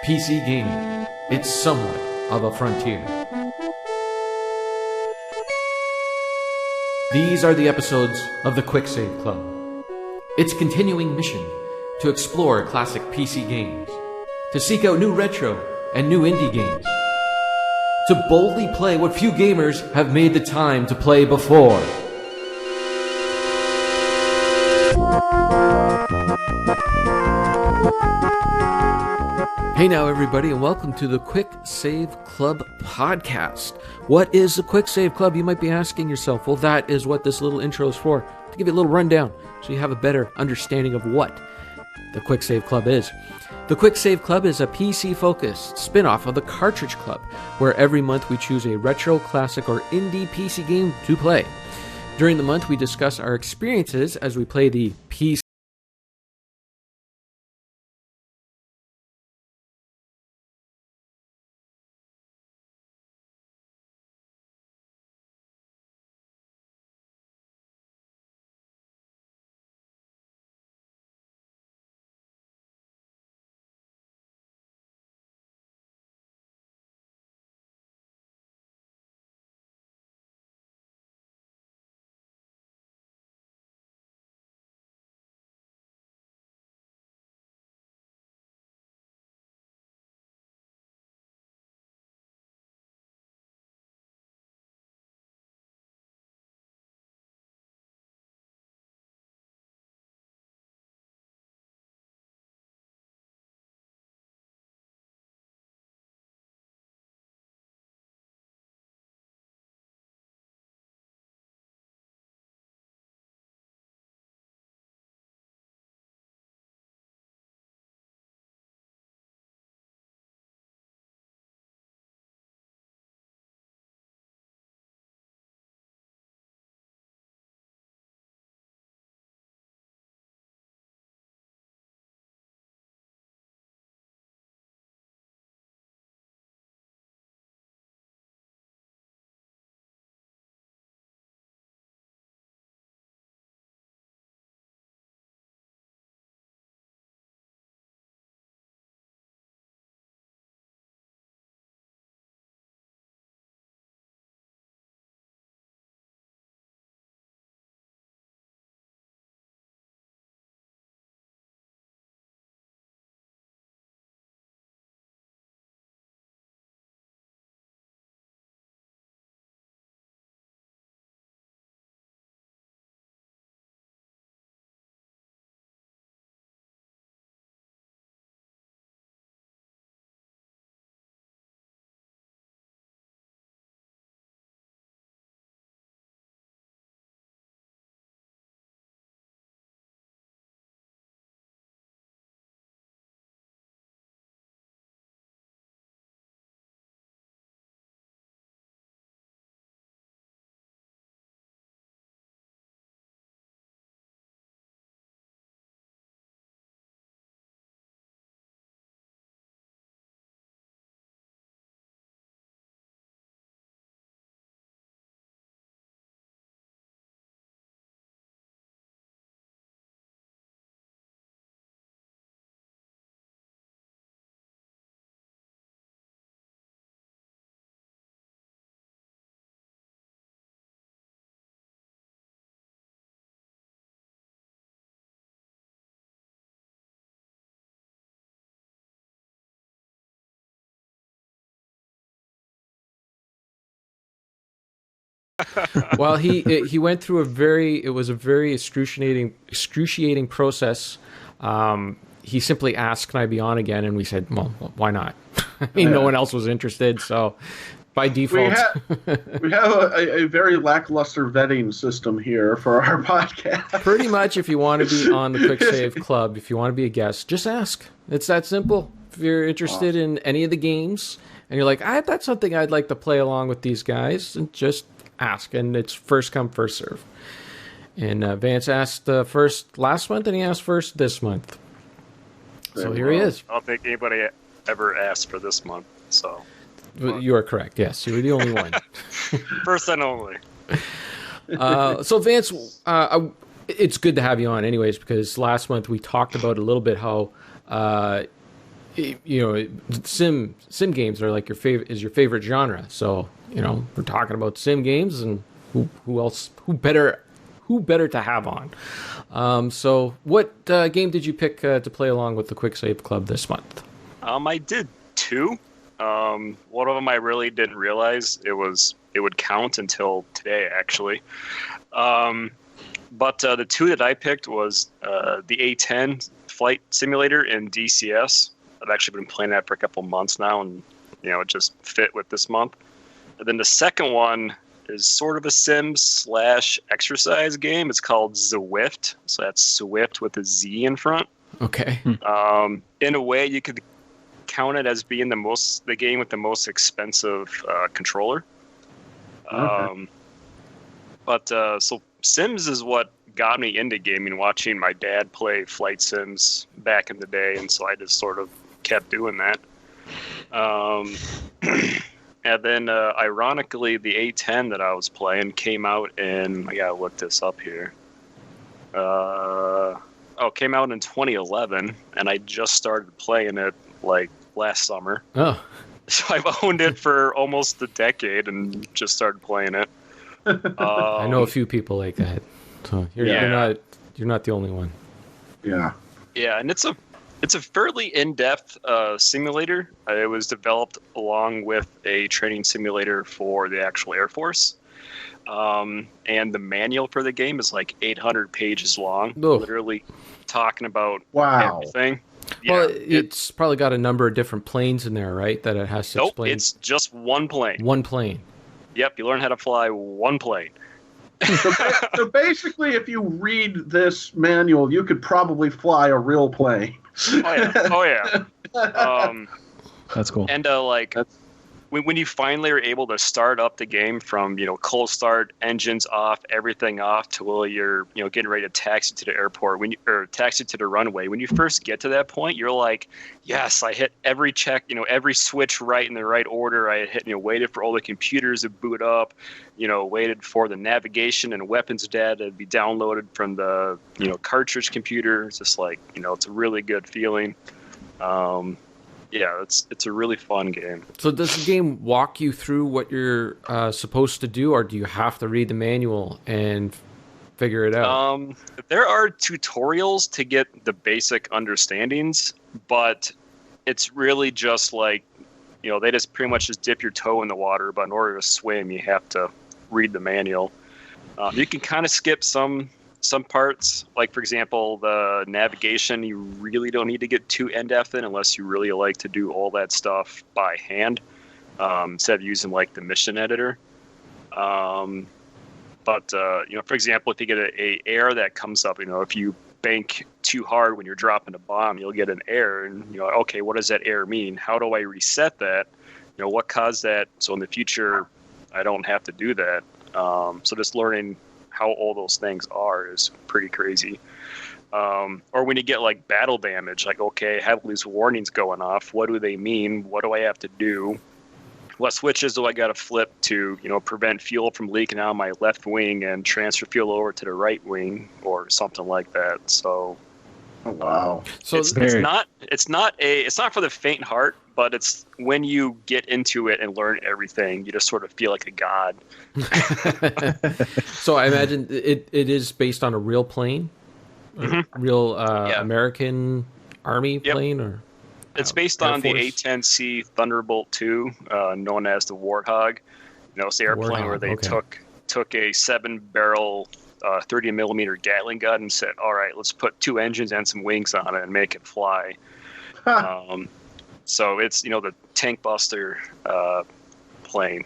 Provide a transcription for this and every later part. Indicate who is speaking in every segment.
Speaker 1: PC gaming. It's somewhat of a frontier. These are the episodes of the Quick Save Club. Its continuing mission to explore classic PC games, to seek out new retro and new indie games, to boldly play what few gamers have made the time to play before. Hey now everybody, and welcome to the Quick Save Club podcast. What is the Quick Save Club, you might be asking yourself? Well, that is what this little intro is for, to give you a little rundown so you have a better understanding of what the Quick Save Club is. The Quick Save Club is a PC-focused spin-off of the Cartridge Club, where every month we choose a retro, classic, or indie PC game to play. During the month, we discuss our experiences as we play the PC Well, he went through it was a very excruciating process. He simply asked, "Can I be on again?" And we said, "Well, why not?" I mean, no one else was interested, so by default,
Speaker 2: we have a very lackluster vetting system here for our podcast.
Speaker 1: Pretty much, if you want to be on the Quick Save Club, if you want to be a guest, just ask. It's that simple. If you're interested in any of the games, and you're like, "That's something I'd like to play along with these guys," and just ask, and it's first come, first serve. And Vance asked first last month, and he asked first this month. So here he is.
Speaker 3: I don't think anybody ever asked for this month, so.
Speaker 1: You are correct, yes. You were the only one.
Speaker 3: First and only.
Speaker 1: So Vance, it's good to have you on anyways, because last month we talked about a little bit how sim games are like your favorite genre. So we're talking about sim games, and who better to have on. So what game did you pick to play along with the Quick Save Club this month?
Speaker 3: I did two. One of them I really didn't realize it would count until today, actually. But the two that I picked was the A10 flight simulator in DCS. I've actually been playing that for a couple months now, and it just fit with this month. And then the second one is sort of a sim/exercise game. It's called Zwift. So that's Swift with a Z in front.
Speaker 1: Okay.
Speaker 3: In a way, you could count it as being the game with the most expensive controller.
Speaker 2: Okay.
Speaker 3: So Sims is what got me into gaming, watching my dad play flight sims back in the day, and so I just sort of kept doing that. And then, ironically, the A10 that I was playing came out in, I gotta look this up here. Came out in 2011, and I just started playing it like last summer.
Speaker 1: Oh.
Speaker 3: So I've owned it for almost a decade and just started playing it.
Speaker 1: I know a few people like that. So you're not the only one.
Speaker 2: Yeah.
Speaker 3: Yeah, and it's a fairly in-depth simulator. It was developed along with a training simulator for the actual Air Force. And the manual for the game is like 800 pages long, literally talking about everything.
Speaker 1: Well,
Speaker 3: Yeah,
Speaker 1: it's probably got a number of different planes in there, right? That it has to explain.
Speaker 3: Nope, it's just one plane.
Speaker 1: One plane.
Speaker 3: Yep, you learn how to fly one plane.
Speaker 2: So basically, if you read this manual, you could probably fly a real plane.
Speaker 3: Oh yeah.
Speaker 4: That's cool.
Speaker 3: And when you finally are able to start up the game from cold start, engines off, everything off, to while you're getting ready to taxi to the airport, or taxi to the runway, when you first get to that point, you're like, yes, I hit every check, every switch right in the right order. I hit, waited for all the computers to boot up, waited for the navigation and weapons data to be downloaded from the cartridge computer. It's just like it's a really good feeling. Yeah, it's a really fun game.
Speaker 1: So does the game walk you through what you're supposed to do, or do you have to read the manual and figure it out?
Speaker 3: There are tutorials to get the basic understandings, but it's really just like, they just pretty much just dip your toe in the water, but in order to swim, you have to read the manual. You can kind of skip some parts, like for example the navigation. You really don't need to get too in-depth in unless you really like to do all that stuff by hand, instead of using like the mission editor. For example, if you get a error that comes up, if you bank too hard when you're dropping a bomb, you'll get an error, and okay, what does that error mean? How do I reset that? What caused that, so in the future I don't have to do that. So just learning how all those things are is pretty crazy. Or when you get like battle damage, like, okay, I have these warnings going off. What do they mean? What do I have to do? What switches do I got to flip to, prevent fuel from leaking out of my left wing and transfer fuel over to the right wing, or something like that. So,
Speaker 2: oh, wow.
Speaker 1: So
Speaker 3: it's not for the faint heart, but it's when you get into it and learn everything, you just sort of feel like a god.
Speaker 1: So I imagine it is based on a real plane, real American Army plane, or
Speaker 3: it's based
Speaker 1: Air
Speaker 3: on the
Speaker 1: Force?
Speaker 3: A-10C Thunderbolt II, known as the Warthog. It's the airplane where they took a 7-barrel 30 millimeter Gatling gun and said, all right, let's put 2 engines and some wings on it and make it fly. So it's the tank buster plane.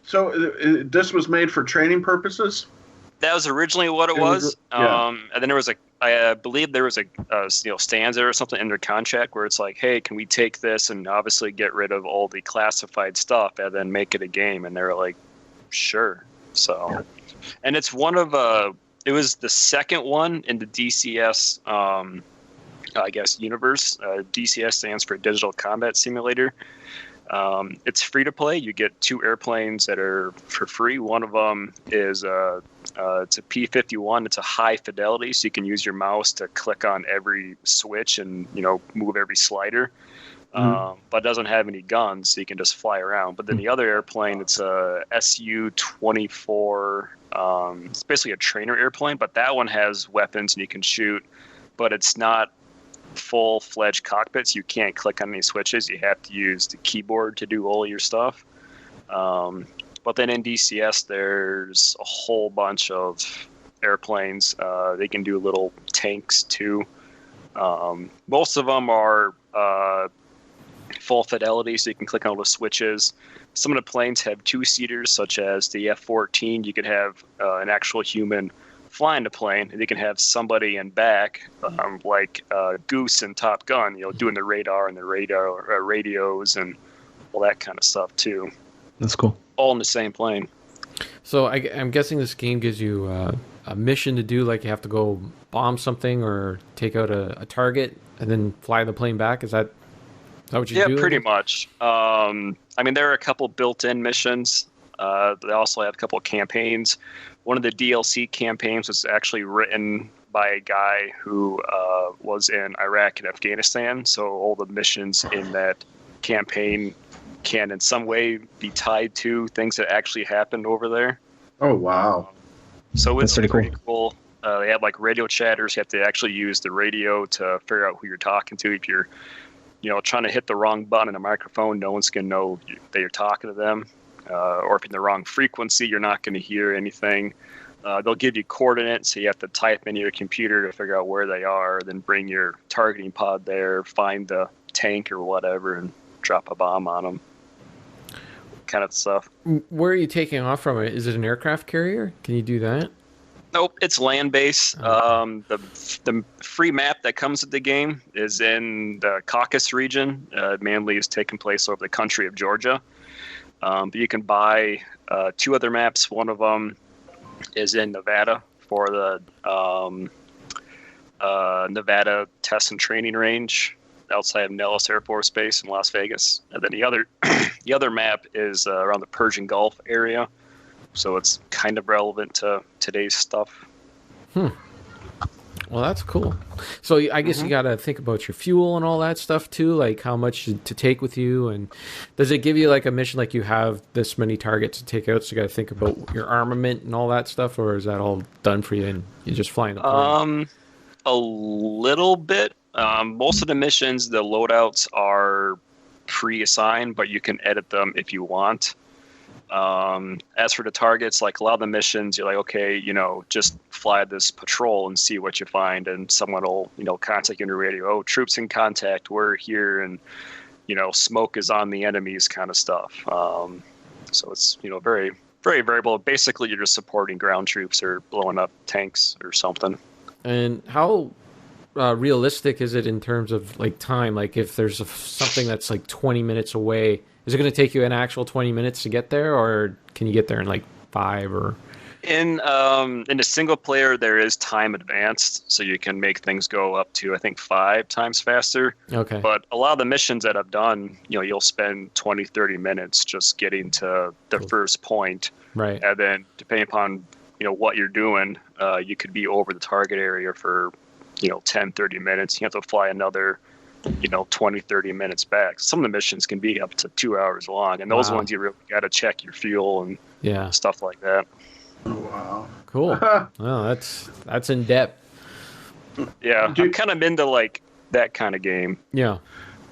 Speaker 2: So this was made for training purposes?
Speaker 3: That was originally what it was. And then there was I believe there was a stanza or something in their contract where it's like, hey, can we take this and obviously get rid of all the classified stuff and then make it a game? And they're like, sure. So, and it's one of it was the second one in the DCS I guess universe. DCS stands for Digital Combat Simulator. It's free to play. You get 2 airplanes that are for free. One of them is it's a P-51. It's a high fidelity, so you can use your mouse to click on every switch and move every slider. but doesn't have any guns, so you can just fly around. But then the other airplane, it's a Su-24. It's basically a trainer airplane, but that one has weapons and you can shoot, but it's not full-fledged cockpits. You can't click on any switches. You have to use the keyboard to do all your stuff. But then in DCS, there's a whole bunch of airplanes. They can do little tanks too. Most of them are full fidelity, so you can click on all the switches. Some of the planes have two-seaters, such as the F-14. You could have an actual human flying the plane, and you can have somebody in back, like Goose in Top Gun, doing the radar and the radios and all that kind of stuff too.
Speaker 4: That's cool.
Speaker 3: All in the same plane.
Speaker 1: So I'm guessing this game gives you a mission to do, like you have to go bomb something or take out a target and then fly the plane back. Is that what you do?
Speaker 3: Yeah, pretty much. I mean, there are a couple built-in missions. They also have a couple of campaigns. One of the DLC campaigns was actually written by a guy who was in Iraq and Afghanistan. So all the missions in that campaign can in some way be tied to things that actually happened over there.
Speaker 2: Oh, wow.
Speaker 3: So it's
Speaker 4: That's pretty
Speaker 3: pretty cool. They have like radio chatters. You have to actually use the radio to figure out who you're talking to. If you're, trying to hit the wrong button on a microphone, no one's going to know that you're talking to them. Or if you're in the wrong frequency, you're not going to hear anything. They'll give you coordinates, so you have to type into your computer to figure out where they are, then bring your targeting pod there, find the tank or whatever, and drop a bomb on them. Kind of stuff.
Speaker 1: Where are you taking off from it? Is it an aircraft carrier? Can you do that?
Speaker 3: Nope, it's land-based. The free map that comes with the game is in the Caucasus region. Mainly is taking place over the country of Georgia. But you can buy 2 other maps. One of them is in Nevada for the Nevada Test and Training Range outside of Nellis Air Force Base in Las Vegas. And then the other map is around the Persian Gulf area. So it's kind of relevant to today's stuff.
Speaker 1: Well, that's cool. So I guess you got to think about your fuel and all that stuff too, like how much to take with you. And does it give you like a mission, like you have this many targets to take out, so you got to think about your armament and all that stuff, or is that all done for you and you're just flying the plane?
Speaker 3: A little bit. Most of the missions, the loadouts are pre-assigned, but you can edit them if you want. As for the targets, like a lot of the missions, you're like, okay, just fly this patrol and see what you find, and someone will, contact you on your radio. Oh, troops in contact, we're here, and smoke is on the enemies, kind of stuff. So it's very, very variable. Basically, you're just supporting ground troops or blowing up tanks or something.
Speaker 1: And how realistic is it in terms of like time? Like if there's something that's like 20 minutes away, is it going to take you an actual 20 minutes to get there, or can you get there in like 5 or?
Speaker 3: In a single player, there is time advanced, so you can make things go up to, I think, 5 times faster.
Speaker 1: Okay.
Speaker 3: But a lot of the missions that I've done, you'll spend 20, 30 minutes just getting to the first point.
Speaker 1: Right.
Speaker 3: And then depending upon, what you're doing, you could be over the target area for, 10, 30 minutes. You have to fly another 20, 30 minutes back. Some of the missions can be up to 2 hours long, and those ones you really got to check your fuel and stuff like that.
Speaker 2: Oh, wow.
Speaker 1: Cool. Well, that's in depth.
Speaker 3: Yeah, I'm kind of into like that kind of game.
Speaker 1: Yeah.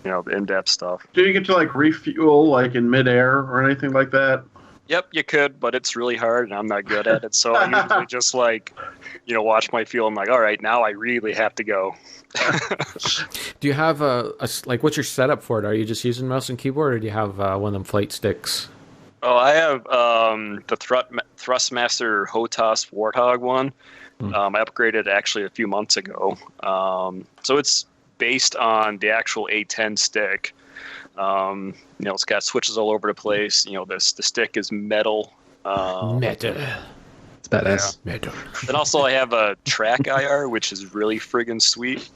Speaker 3: The in-depth stuff.
Speaker 2: Do you get to like refuel like in midair or anything like that?
Speaker 3: Yep, you could, but it's really hard, and I'm not good at it. So I usually just like, watch my fuel. I'm like, all right, now I really have to go.
Speaker 1: Do you have like what's your setup for it? Are you just using mouse and keyboard, or do you have one of them flight sticks?
Speaker 3: Oh, I have the Thrustmaster HOTAS Warthog one. I upgraded actually a few months ago. So it's based on the actual A10 stick. It's got switches all over the place. The stick is metal.
Speaker 1: Metal.
Speaker 4: It's badass.
Speaker 1: Yeah. Metal.
Speaker 3: Then also I have a track IR, which is really friggin' sweet.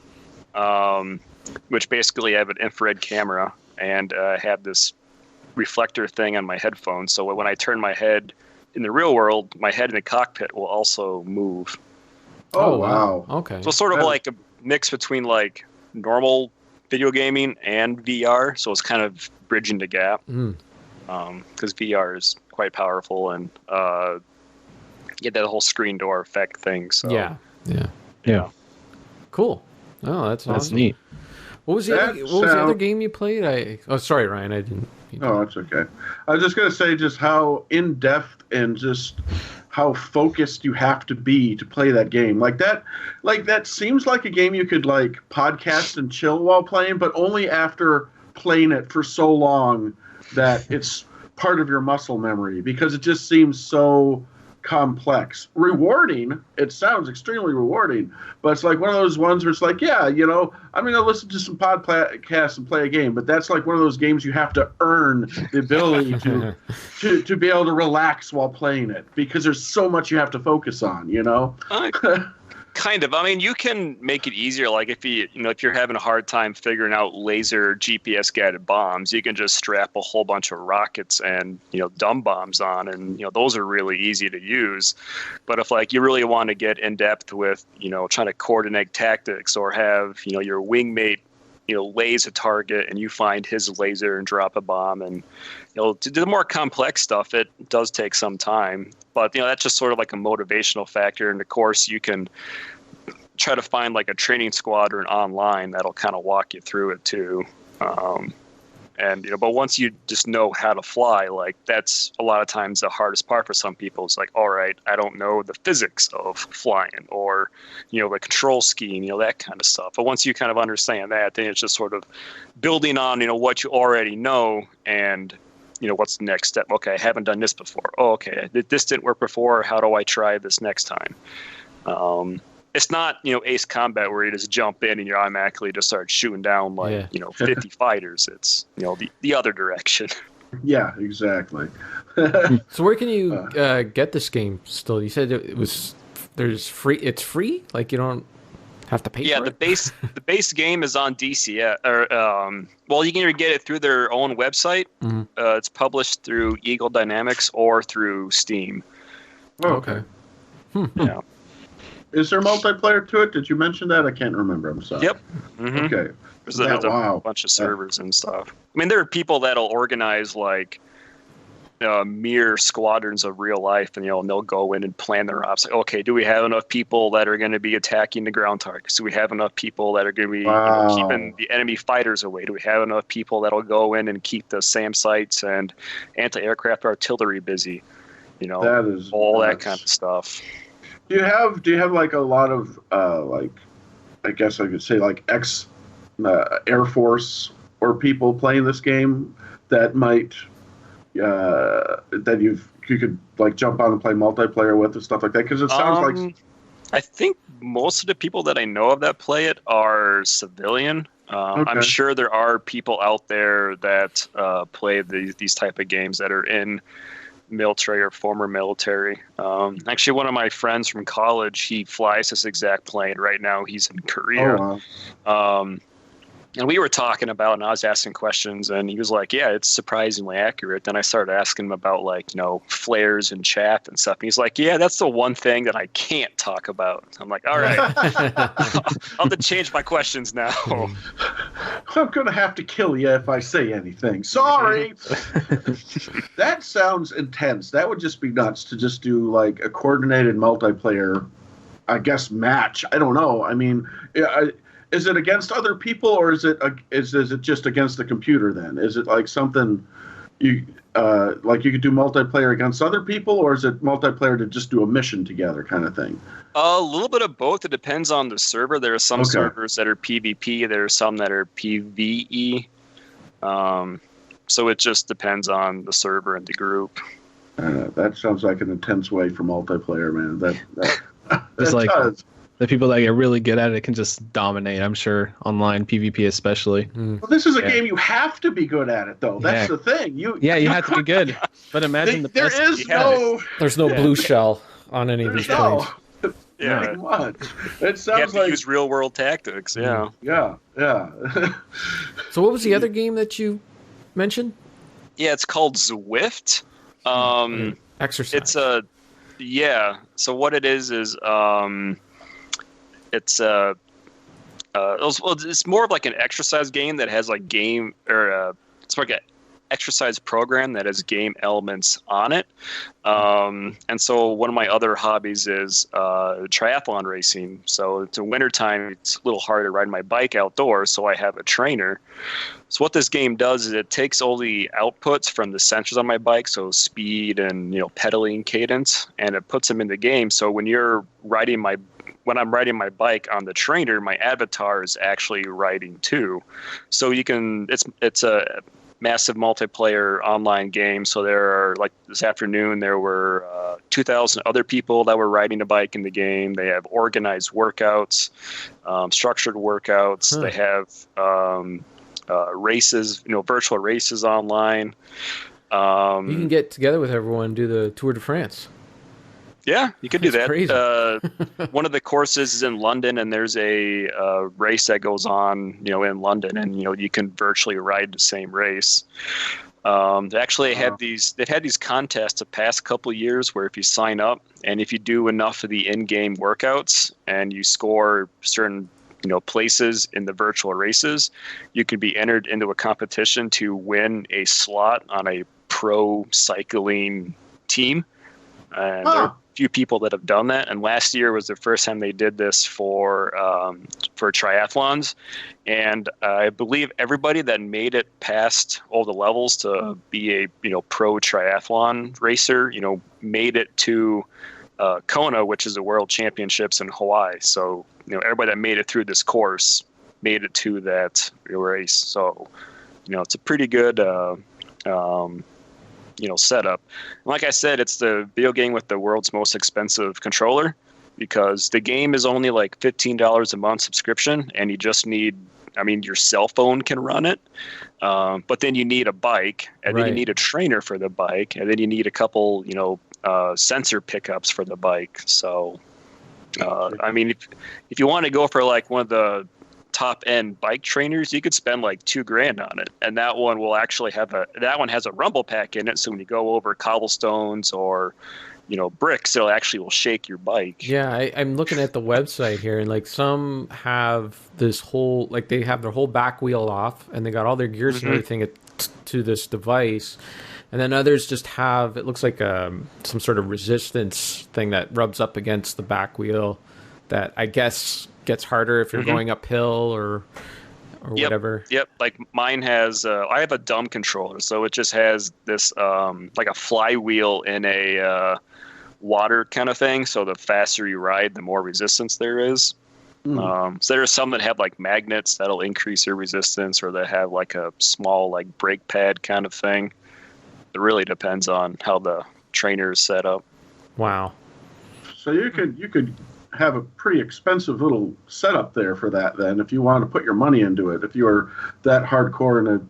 Speaker 3: Which basically I have an infrared camera, and I have this reflector thing on my headphones. So when I turn my head in the real world, my head in the cockpit will also move.
Speaker 2: Oh, wow.
Speaker 1: Okay.
Speaker 3: So sort of like a mix between like normal video gaming and VR, so it's kind of bridging the gap. Because VR is quite powerful and get that whole screen door effect thing. So
Speaker 4: Yeah.
Speaker 1: Cool. Oh, that's awesome.
Speaker 4: That's neat.
Speaker 1: What was the other game you played? Sorry, Ryan. I didn't.
Speaker 2: Oh, that's okay. I was just going to say just how in-depth and just how focused you have to be to play that game. Like that seems like a game you could like podcast and chill while playing, but only after playing it for so long that it's part of your muscle memory, because it just seems so complex. Rewarding, it sounds extremely rewarding, but it's like one of those ones where it's like, yeah, I'm going to listen to some podcasts and play a game, but that's like one of those games you have to earn the ability to be able to relax while playing it, because there's so much you have to focus on,
Speaker 3: Kind of. I mean, you can make it easier. Like if you're having a hard time figuring out laser GPS guided bombs, you can just strap a whole bunch of rockets and dumb bombs on, and those are really easy to use. But if like you really want to get in depth with trying to coordinate tactics, or have your wingmate lays a target and you find his laser and drop a bomb, and to do the more complex stuff, it does take some time. But that's just sort of like a motivational factor, and of course you can try to find like a training squadron online that'll kind of walk you through it too. But once you just know how to fly, like that's a lot of times the hardest part for some people. It's like, all right, I don't know the physics of flying, or the control scheme, that kind of stuff. But once you kind of understand that, then it's just sort of building on what you already know, and what's the next step? Okay, I haven't done this before. Oh, okay, this didn't work before. How do I try this next time? It's not, Ace Combat where you just jump in and you automatically just start shooting down 50 fighters. It's, the other direction.
Speaker 2: Yeah, exactly.
Speaker 1: So where can you get this game still? You said it's free? Like you don't have to pay for it? The base game is on DC. You can either get it through their own website. Mm-hmm. It's published through Eagle Dynamics or through Steam.
Speaker 2: Oh, okay.
Speaker 3: Yeah.
Speaker 2: Is there multiplayer to it? Did you mention that? I can't remember. I'm sorry.
Speaker 3: Yep. Mm-hmm.
Speaker 2: Okay.
Speaker 3: There's a bunch of servers and stuff. I mean, there are people that'll organize like mere squadrons of real life, and they'll go in and plan their ops. Like, okay, do we have enough people that are going to be attacking the ground targets? Do we have enough people that are going to be keeping the enemy fighters away? Do we have enough people that'll go in and keep the SAM sites and anti-aircraft artillery busy? That kind of stuff.
Speaker 2: Do you have like a lot of I guess I could say like ex Air Force or people playing this game that might that you could like jump on and play multiplayer with and stuff like that? Because it sounds like
Speaker 3: I think most of the people that I know of that play it are civilian. Okay. I'm sure there are people out there that play these type of games that are in military or former military. Actually, one of my friends from college, he flies this exact plane right now. He's in Korea.
Speaker 2: Oh, wow.
Speaker 3: And we were talking about, and I was asking questions, and he was like, yeah, it's surprisingly accurate. Then I started asking him about flares and chaff and stuff. And he's like, yeah, that's the one thing that I can't talk about. I'm like, all right, I'll have to change my questions now.
Speaker 2: I'm going to have to kill you if I say anything. Sorry. That sounds intense. That would just be nuts to just do like a coordinated multiplayer, I guess, match. I don't know. I mean, is it against other people, or is it just against the computer? Then is it like something you you could do multiplayer against other people, or is it multiplayer to just do a mission together kind of thing?
Speaker 3: A little bit of both. It depends on the server. There are some servers that are PvP. There are some that are PvE. So it just depends on the server and the group.
Speaker 2: That sounds like an intense way for multiplayer, man. That
Speaker 4: it's like
Speaker 2: does.
Speaker 4: The people that get really good at it can just dominate, I'm sure, online, PvP especially.
Speaker 2: Well, this is a game you have to be good at it, though. That's the thing. You have
Speaker 4: to be good. But imagine
Speaker 2: there's
Speaker 1: no blue shell on any of these planes.
Speaker 3: Yeah,
Speaker 2: pretty much. It sounds
Speaker 3: you have to use real world tactics. Yeah.
Speaker 2: Yeah.
Speaker 1: So what was the other game that you mentioned?
Speaker 3: Yeah, it's called Zwift.
Speaker 1: Exercise.
Speaker 3: So what it is it's it's more of like an exercise game that has like it's like an exercise program that has game elements on it. And so one of my other hobbies is triathlon racing. So it's in wintertime, it's a little harder to ride my bike outdoors, so I have a trainer. So what this game does is it takes all the outputs from the sensors on my bike, so speed and pedaling cadence, and it puts them in the game. So when I'm riding my bike on the trainer, my avatar is actually riding too. So it's a massive multiplayer online game. So there are, like this afternoon, there were 2,000 other people that were riding a bike in the game. They have organized workouts, structured workouts. They have races, virtual races online.
Speaker 1: You can get together with everyone and do the Tour de France.
Speaker 3: Yeah, you could do that.
Speaker 1: Crazy.
Speaker 3: One of the courses is in London, and there's a race that goes on, in London, and you can virtually ride the same race. They actually they've had these contests the past couple of years where if you sign up and if you do enough of the in-game workouts and you score certain places in the virtual races, you can be entered into a competition to win a slot on a pro cycling team. And there are a few people that have done that. And last year was the first time they did this for triathlons. And I believe everybody that made it past all the levels to be a pro triathlon racer, made it to Kona, which is the World Championships in Hawaii. So everybody that made it through this course made it to that race. So it's a pretty good setup. And like I said, it's the video game with the world's most expensive controller, because the game is only like $15 a month subscription, and you just need, your cell phone can run it, but then you need a bike, and then you need a trainer for the bike, and then you need a couple sensor pickups for the bike. So if you want to go for like one of the top end bike trainers, you could spend like $2,000 on it, and that one will actually has a rumble pack in it, so when you go over cobblestones or bricks, it will shake your bike.
Speaker 1: Yeah, I'm looking at the website here, and like some have this whole, like they have their whole back wheel off and they got all their gears and everything to this device, and then others just have, it looks like some sort of resistance thing that rubs up against the back wheel that I guess gets harder if you're going uphill or whatever. Yep.
Speaker 3: Like mine has, I have a dumb controller, so it just has this like a flywheel in a water kind of thing. So the faster you ride, the more resistance there is. So there are some that have like magnets that'll increase your resistance, or that have like a small like brake pad kind of thing. It really depends on how the trainer is set up.
Speaker 1: Wow.
Speaker 2: So you could have a pretty expensive little setup there for that then, if you want to put your money into it, if you are that hardcore and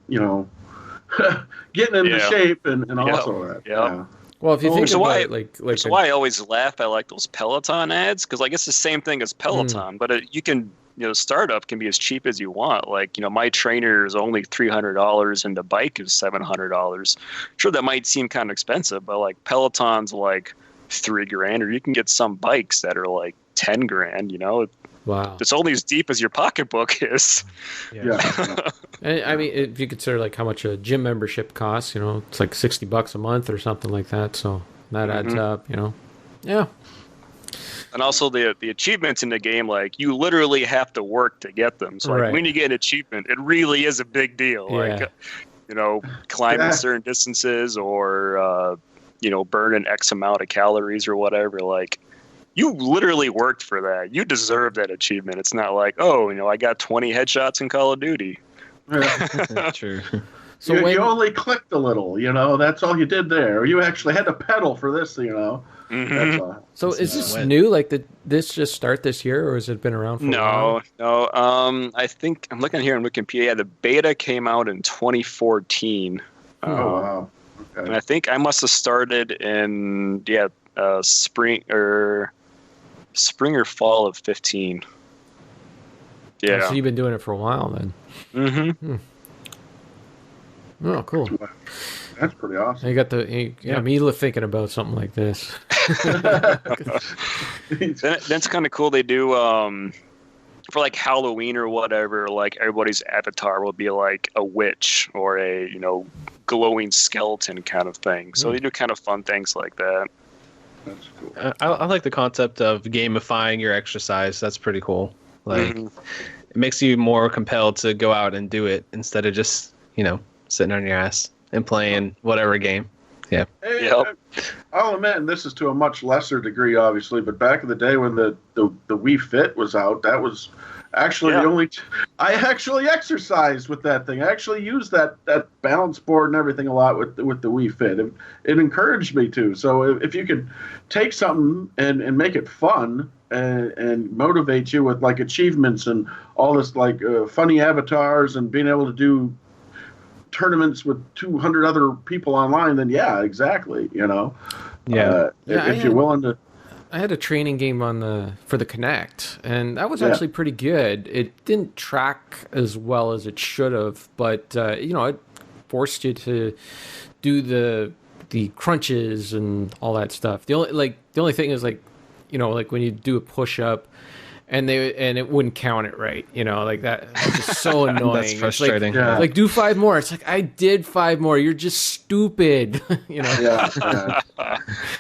Speaker 2: getting into shape and also that. Yeah.
Speaker 1: Well, if you think about it,
Speaker 3: that's why I always laugh at like those Peloton ads, because like it's the same thing as Peloton, but you can startup can be as cheap as you want. Like my trainer is only $300 and the bike is $700. Sure, that might seem kind of expensive, but like Peloton's like $3,000, or you can get some bikes that are like $10,000.
Speaker 1: Wow.
Speaker 3: It's only as deep as your pocketbook is.
Speaker 2: Yeah.
Speaker 1: If you consider like how much a gym membership costs, it's like $60 a month or something like that. So that adds up, Yeah.
Speaker 3: And also the achievements in the game, like you literally have to work to get them. So like when you get an achievement, it really is a big deal.
Speaker 1: Yeah.
Speaker 3: Like, climbing certain distances, or burning X amount of calories or whatever. Like, you literally worked for that. You deserve that achievement. It's not like, I got 20 headshots in Call of Duty.
Speaker 2: Yeah.
Speaker 4: True.
Speaker 2: So you only clicked a little, that's all you did there. You actually had to pedal for this,
Speaker 1: So is this new? Like, did this just start this year, or has it been around for a while?
Speaker 3: No. I think I'm looking here on Wikipedia. The beta came out in 2014.
Speaker 2: Oh, wow. Okay.
Speaker 3: And I think I must have started in spring or fall of 15. Yeah.
Speaker 1: So you've been doing it for a while then.
Speaker 3: Mm-hmm.
Speaker 1: Oh, cool.
Speaker 2: That's pretty awesome.
Speaker 1: You got me thinking about something like this.
Speaker 3: That's kind of cool. They do for like Halloween or whatever, like everybody's avatar will be like a witch or a, glowing skeleton kind of thing. So they do kind of fun things like that.
Speaker 2: That's cool.
Speaker 4: I like the concept of gamifying your exercise. That's pretty cool. Like, it makes you more compelled to go out and do it instead of just, sitting on your ass and playing whatever game. Yeah.
Speaker 2: Hey,
Speaker 3: Yep.
Speaker 2: I'll admit, and this is to a much lesser degree, obviously, but back in the day when the Wii Fit was out, that was actually the only. I actually exercised with that thing. I actually used that balance board and everything a lot with the Wii Fit. It encouraged me to. So if you could take something and make it fun and motivate you with like achievements and all this like funny avatars and being able to do tournaments with 200 other people online, then yeah, exactly. If you're willing to.
Speaker 1: I had a training game for the Kinect, and that was actually pretty good. It didn't track as well as it should have, but it forced you to do the crunches and all that stuff. The only thing is like when you do a push up, and it wouldn't count it right, like that. It's just so annoying.
Speaker 4: That's frustrating.
Speaker 1: It's like do 5 more. It's like, I did 5 more. You're just stupid.
Speaker 2: Yeah.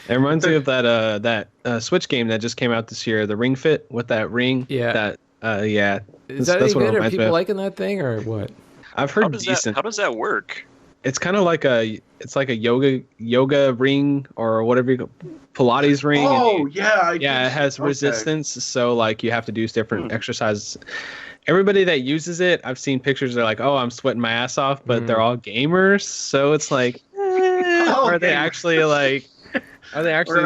Speaker 4: It reminds me of that Switch game that just came out this year, the Ring Fit with that ring.
Speaker 1: Yeah. Is that
Speaker 4: that's
Speaker 1: any good?
Speaker 4: what it
Speaker 1: Are
Speaker 4: reminds me
Speaker 1: people
Speaker 4: of.
Speaker 1: liking that thing or what?
Speaker 4: I've heard decent.
Speaker 3: How does that work?
Speaker 4: It's kind of like a yoga ring or whatever Pilates ring.
Speaker 2: Oh,
Speaker 4: it has resistance, so like you have to do different exercises. Everybody that uses it, I've seen pictures. They're like, "Oh, I'm sweating my ass off," but they're all gamers, so it's like, are they actually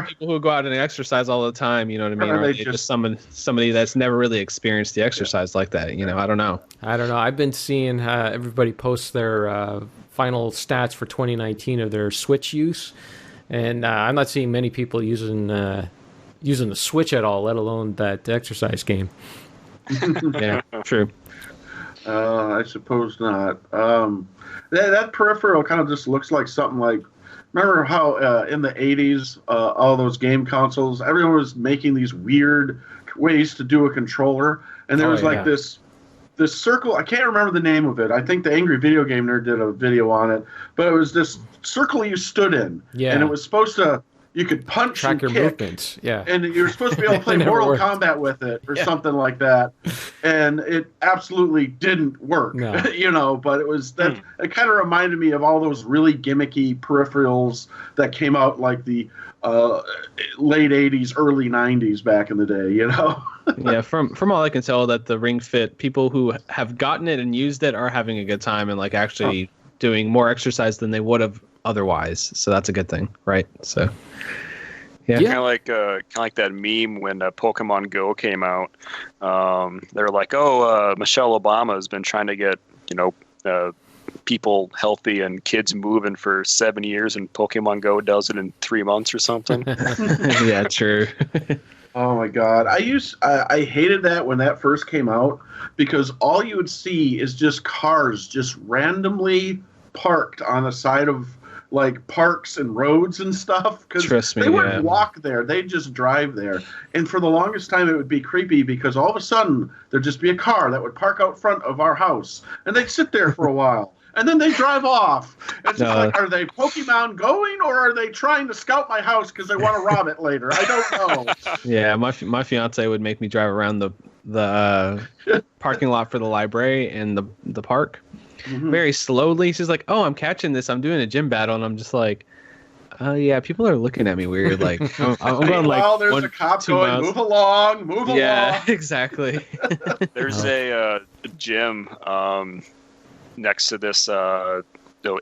Speaker 4: people who go out and exercise all the time? You know what I mean? Or are they just somebody that's never really experienced the exercise like that? I don't know.
Speaker 1: I've been seeing everybody post their final stats for 2019 of their Switch use, and I'm not seeing many people using the Switch at all, let alone that exercise game.
Speaker 4: Yeah, true.
Speaker 2: I suppose not. That peripheral kind of just looks like something like. Remember how in the 80s, all those game consoles, everyone was making these weird ways to do a controller, and there was this circle. I can't remember the name of it. I think the Angry Video Game Nerd did a video on it, but it was this circle you stood in, and it was supposed to. You could punch
Speaker 1: track
Speaker 2: and
Speaker 1: your
Speaker 2: kick,
Speaker 1: movements, and
Speaker 2: you're supposed to be able to play Mortal Kombat with it or something like that, and it absolutely didn't work.
Speaker 1: No.
Speaker 2: But it was that. It kind of reminded me of all those really gimmicky peripherals that came out like the late '80s, early '90s back in the day.
Speaker 4: Yeah, from all I can tell, that the Ring Fit, people who have gotten it and used it are having a good time and like actually doing more exercise than they would have otherwise. So that's a good thing, right? So yeah.
Speaker 3: Kind of like that meme when Pokemon Go came out. They're like, Michelle Obama has been trying to get people healthy and kids moving for 7 years, and Pokemon Go does it in 3 months or something.
Speaker 4: Yeah, true.
Speaker 2: Oh my God. I hated that when that first came out, because all you would see is just cars just randomly parked on the side of like parks and roads and stuff, because they wouldn't walk there, they'd just drive there. And for the longest time it would be creepy, because all of a sudden there'd just be a car that would park out front of our house, and they'd sit there for a while. And then they drive off. It's just like, are they Pokemon going, or are they trying to scout my house because they want to rob it later? I don't know.
Speaker 4: Yeah, my fiance would make me drive around the parking lot for the library and the park very slowly. She's like, "Oh, I'm catching this. I'm doing a gym battle," and I'm just like, yeah, people are looking at me weird. Like, I'm going like,
Speaker 2: well, there's a cop going, miles. Move along.
Speaker 4: Yeah, exactly.
Speaker 3: There's a gym next to this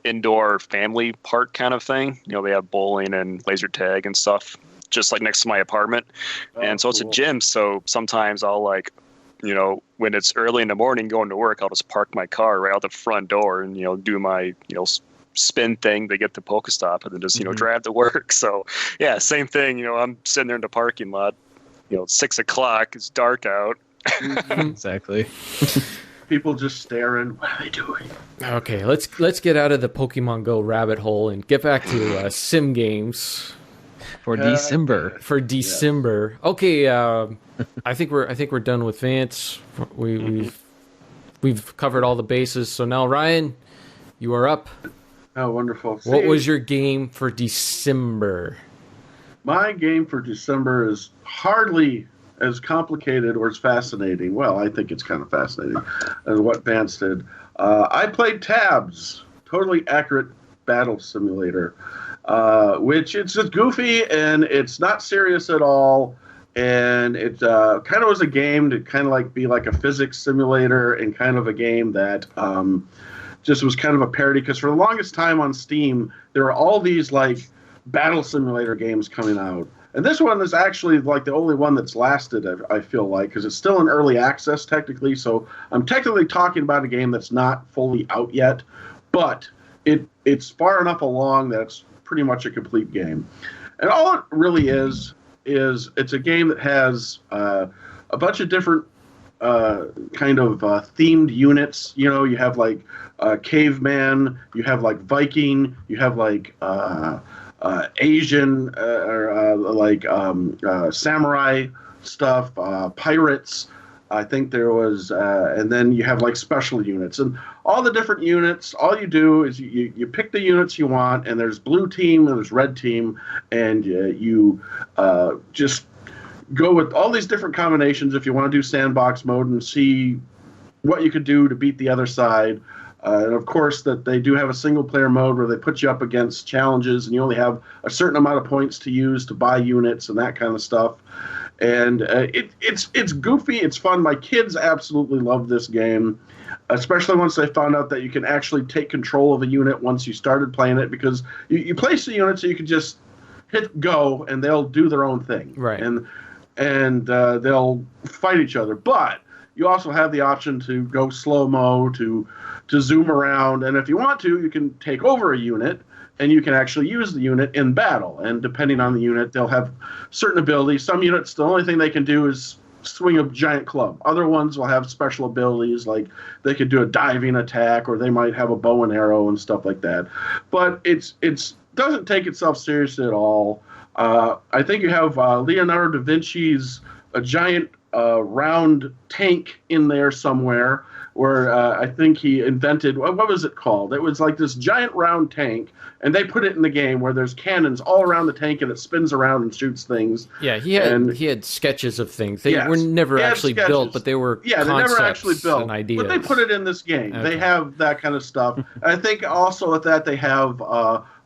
Speaker 3: indoor family park kind of thing. They have bowling and laser tag and stuff just like next to my apartment. And so it's a gym. So sometimes I'll like, when it's early in the morning going to work, I'll just park my car right out the front door and, do my, spin thing to get to Pokestop and then just, drive to work. So yeah, same thing. I'm sitting there in the parking lot, 6 o'clock, it's dark out.
Speaker 4: Exactly.
Speaker 2: People just staring. What are they doing?
Speaker 1: Okay, let's get out of the Pokemon Go rabbit hole and get back to sim games.
Speaker 4: For De-SIM-ber.
Speaker 1: For De-SIM-ber. Okay, I think we're done with Vance. We've covered all the bases. So now, Ryan, you are up.
Speaker 2: Oh, wonderful.
Speaker 1: What was your game for De-SIM-ber?
Speaker 2: My game for De-SIM-ber is hardly as complicated or as fascinating. Well, I think it's kind of fascinating as what Vance did. I played Tabs, totally accurate battle simulator, which it's just goofy and it's not serious at all. And it kind of was a game to kind of like be like a physics simulator and kind of a game that just was kind of a parody, because for the longest time on Steam, there were all these like battle simulator games coming out. And this one is actually like the only one that's lasted, I feel like, because it's still in early access technically. So I'm technically talking about a game that's not fully out yet, but it's far enough along that it's pretty much a complete game. And all it really is it's a game that has a bunch of different kind of themed units. You know, you have like caveman, you have like Viking, you have like Asian or like samurai stuff, pirates. I think there was, and then you have like special units and all the different units. All you do is you pick the units you want, and there's blue team and there's red team, and you just go with all these different combinations if you want to do sandbox mode and see what you could do to beat the other side. And of course, that they do have a single player mode where they put you up against challenges, and you only have a certain amount of points to use to buy units and that kind of stuff. And it's goofy, it's fun. My kids absolutely love this game, especially once they found out that you can actually take control of a unit once you started playing it, because you place the unit so you can just hit go and they'll do their own thing.
Speaker 1: Right.
Speaker 2: And they'll fight each other. But you also have the option to go slow-mo, to zoom around, and if you want to, you can take over a unit, and you can actually use the unit in battle. And depending on the unit, they'll have certain abilities. Some units, the only thing they can do is swing a giant club. Other ones will have special abilities, like they could do a diving attack, or they might have a bow and arrow and stuff like that. But it's doesn't take itself seriously at all. I think you have Leonardo da Vinci's a giant round tank in there somewhere, where I think he invented, what was it called? It was like this giant round tank, and they put it in the game where there's cannons all around the tank, and it spins around and shoots things.
Speaker 1: Yeah, he had sketches of things. They were never actually built, but they were
Speaker 2: they never actually built,
Speaker 1: and ideas.
Speaker 2: But they put it in this game. Okay. They have that kind of stuff. I think also with that they have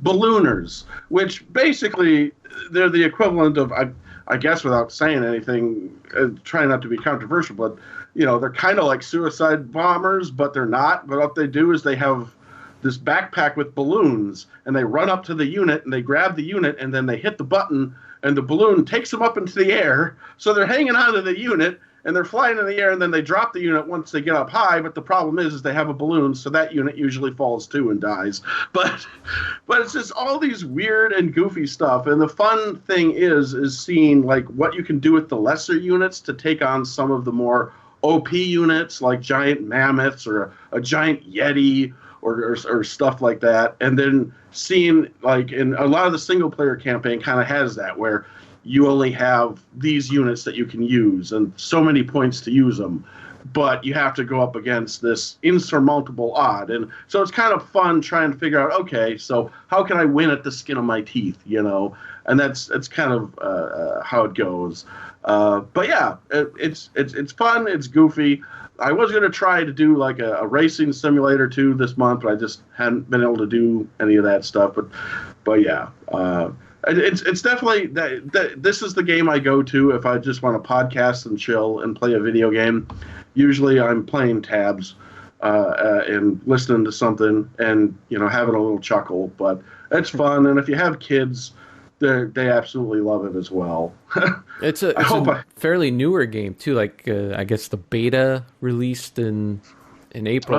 Speaker 2: ballooners, which basically they're the equivalent of, I guess without saying anything, trying not to be controversial, but you know, they're kind of like suicide bombers, but they're not. But what they do is they have this backpack with balloons, and they run up to the unit, and they grab the unit, and then they hit the button, and the balloon takes them up into the air. So they're hanging onto the unit, and they're flying in the air, and then they drop the unit once they get up high. But the problem is they have a balloon, so that unit usually falls too and dies. But it's just all these weird and goofy stuff. And the fun thing is seeing like what you can do with the lesser units to take on some of the more OP units, like giant mammoths or a giant yeti or stuff like that. And then seeing, like, in a lot of the single player campaign kind of has that, where you only have these units that you can use and so many points to use them, but you have to go up against this insurmountable odd. And so it's kind of fun trying to figure out, okay, so how can I win at the skin of my teeth, you know? And that's kind of how it goes. But yeah, it's fun, it's goofy. I was going to try to do like a racing simulator too this month, but I just hadn't been able to do any of that stuff. But yeah, it's definitely this is the game I go to if I just want to podcast and chill and play a video game. Usually I'm playing Tabs and listening to something and, you know, having a little chuckle. But it's fun, and if you have kids, they absolutely love it as well.
Speaker 1: It's a fairly newer game too. Like I guess the beta released in April,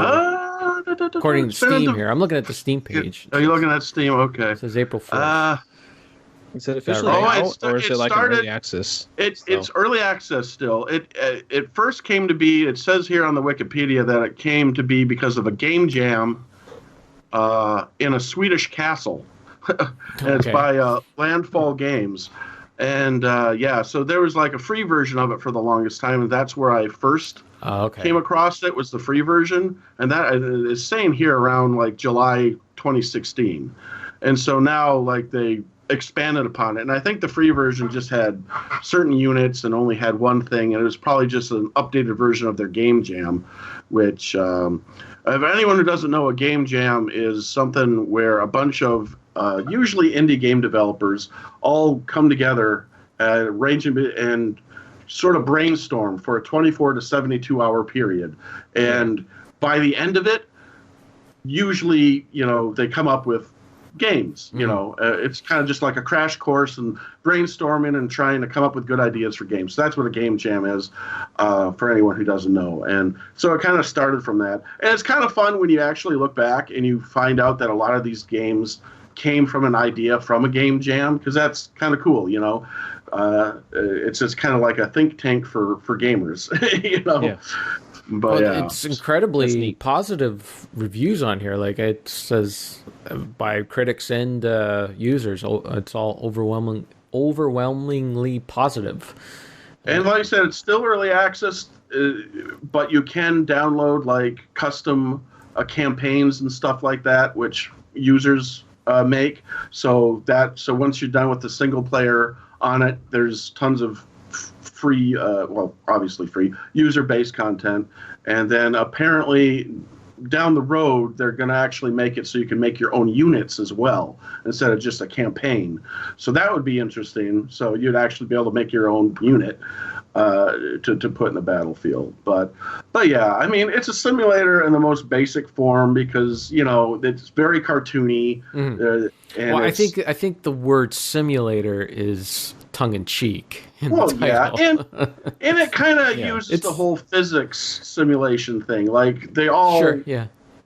Speaker 1: according to Steam. Here, I'm looking at the Steam page.
Speaker 2: Are you looking at Steam? Okay,
Speaker 1: it says April 4th.
Speaker 4: Is it officially out, or is it like early access?
Speaker 2: It's early access still. It first came to be. It says here on the Wikipedia that it came to be because of a game jam in a Swedish castle. and it's by Landfall Games. And so there was like a free version of it for the longest time, and that's where I first came across it, was the free version. And that is saying here around like July 2016. And so now like they expanded upon it. And I think the free version just had certain units and only had one thing, and it was probably just an updated version of their game jam, which if anyone who doesn't know, a game jam is something where a bunch of usually indie game developers all come together, and sort of brainstorm for a 24 to 72 hour period. And by the end of it, usually, they come up with games. It's kind of just like a crash course and brainstorming and trying to come up with good ideas for games. So that's what a game jam is, for anyone who doesn't know. And so it kind of started from that. And it's kind of fun when you actually look back and you find out that a lot of these games came from an idea from a game jam, because that's kind of cool. It's just kind of like a think tank for gamers.
Speaker 1: Yeah.
Speaker 2: But
Speaker 1: it's incredibly positive reviews on here. Like it says by critics and users, it's all overwhelmingly positive.
Speaker 2: And like I said, it's still early access, but you can download like custom campaigns and stuff like that, which users make. So once you're done with the single player on it, there's tons of free, obviously free, user-based content. And then apparently down the road, they're going to actually make it so you can make your own units as well, instead of just a campaign. So that would be interesting. So you'd actually be able to make your own unit to put in the battlefield. But yeah, I mean, it's a simulator in the most basic form, because, it's very cartoony.
Speaker 1: Mm-hmm. And I think the word simulator is tongue-in-cheek. And it kind of uses the whole physics simulation thing. Like, they all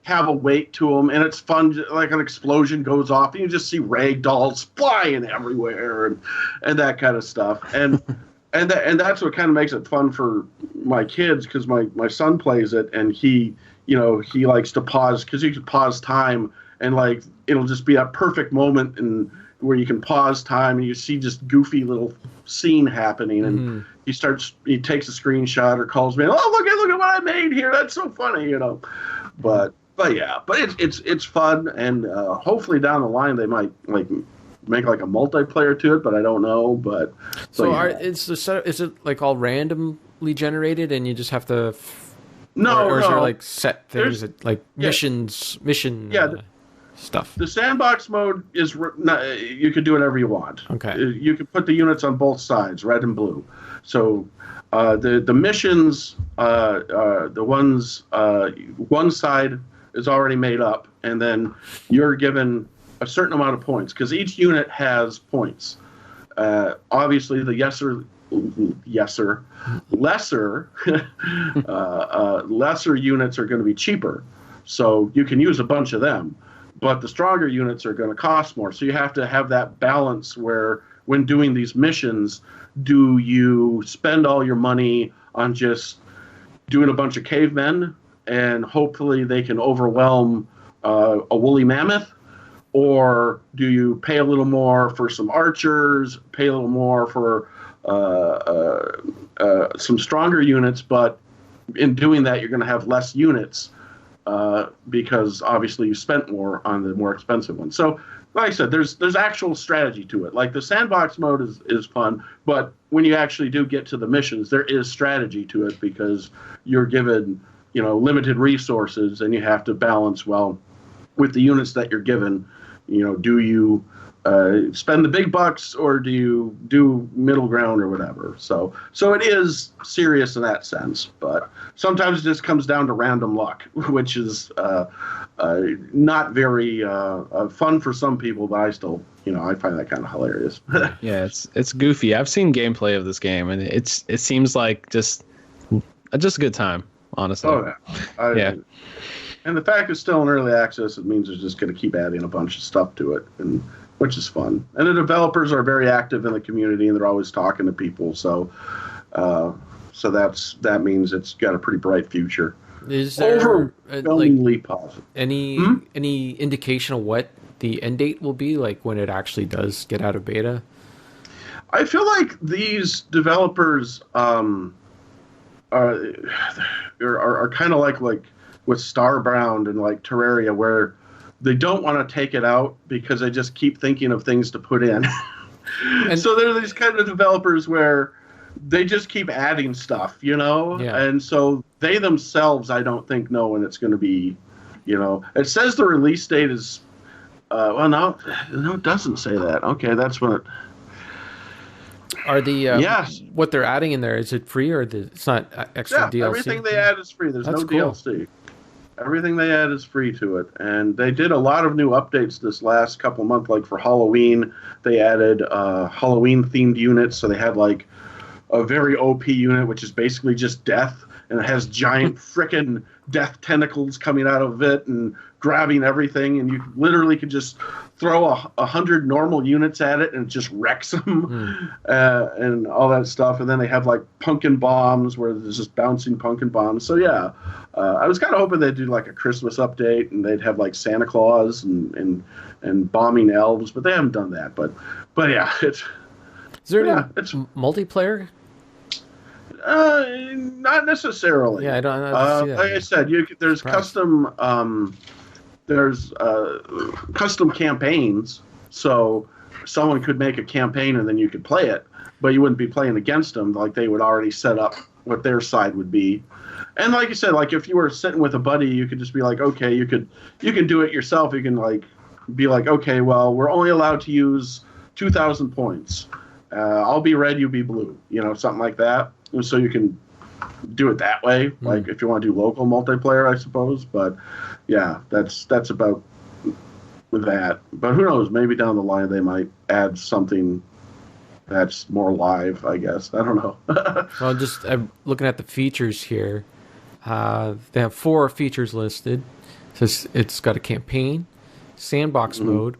Speaker 1: have a weight to them, and it's fun. Like, an explosion goes off, and you just see rag dolls flying everywhere, and that kind of stuff. And that's what kind of makes it fun for my kids, because my son plays it, and he likes to pause, because you can pause time, and like it'll just be that perfect moment and where you can pause time and you see just goofy little scene happening, and he takes a screenshot or calls me, oh, look at what I made here, that's so funny, but it's fun, and hopefully down the line they might like make like a multiplayer to it, but I don't know. Is it like all randomly generated and you just have to or is there like set things that, like mission stuff?
Speaker 2: The sandbox mode is you can do whatever you want.
Speaker 1: Okay.
Speaker 2: You can put the units on both sides, red and blue. So the missions, the ones one side is already made up, and then you're given a certain amount of points, because each unit has points. Obviously, the lesser units are going to be cheaper, so you can use a bunch of them. But the stronger units are going to cost more. So you have to have that balance where, when doing these missions, do you spend all your money on just doing a bunch of cavemen and hopefully they can overwhelm a woolly mammoth? Or do you pay a little more for some archers, pay a little more for some stronger units, but in doing that, you're going to have less units because obviously you spent more on the more expensive ones. So, like I said, there's actual strategy to it. Like, the sandbox mode is fun, but when you actually do get to the missions, there is strategy to it, because you're given, limited resources, and you have to balance well with the units that you're given. Do you spend the big bucks, or do you do middle ground or whatever? So it is serious in that sense, but sometimes it just comes down to random luck, which is not very fun for some people, but I still, I find that kind of hilarious.
Speaker 4: Yeah, it's goofy. I've seen gameplay of this game, and it seems like just a good time, honestly.
Speaker 2: Oh yeah. And the fact it's still in early access, it means they're just going to keep adding a bunch of stuff to it, and which is fun. And the developers are very active in the community, and they're always talking to people. So that means it's got a pretty bright future.
Speaker 1: Is there
Speaker 2: overwhelmingly positive?
Speaker 1: Any indication of what the end date will be, like when it actually does get out of beta?
Speaker 2: I feel like these developers are kind of like with Starbound and like Terraria, where they don't want to take it out because they just keep thinking of things to put in. And so there are these kind of developers where they just keep adding stuff, you know?
Speaker 1: Yeah.
Speaker 2: And so they themselves, I don't think, know when it's going to be, you know. It says the release date is, well, no, it doesn't say that. Okay, that's when it...
Speaker 1: Are the
Speaker 2: yes.
Speaker 1: What they're adding in there, is it free or it's not extra DLC?
Speaker 2: Everything they add is free. There's
Speaker 1: That's
Speaker 2: no
Speaker 1: cool.
Speaker 2: DLC. Everything they add is free to it. And they did a lot of new updates this last couple months. Like for Halloween, they added Halloween-themed units. So they had like a very OP unit, which is basically just death. And it has giant frickin' death tentacles coming out of it and grabbing everything. And you literally could just throw 100 normal units at it and it just wrecks them and all that stuff. And then they have like pumpkin bombs where there's just bouncing pumpkin bombs. So yeah, I was kind of hoping they'd do like a Christmas update and they'd have like Santa Claus and bombing elves, but they haven't done that. But yeah, it's...
Speaker 1: Is there it's multiplayer?
Speaker 2: Not necessarily.
Speaker 1: Yeah, I don't see that.
Speaker 2: Like I said, there's custom custom campaigns, so someone could make a campaign and then you could play it, but you wouldn't be playing against them. Like they would already set up what their side would be. And like you said, like if you were sitting with a buddy, you could just be like, okay, you can do it yourself. You can like be like, okay, well, we're only allowed to use 2,000 points. I'll be red, you be blue, you know, something like that. And so you can do it that way, like if you want to do local multiplayer, I suppose. But yeah, that's about with that. But who knows? Maybe down the line they might add something that's more live, I guess. I don't know.
Speaker 1: Well, just looking at the features here, they have 4 features listed. So it's got a campaign, sandbox mode,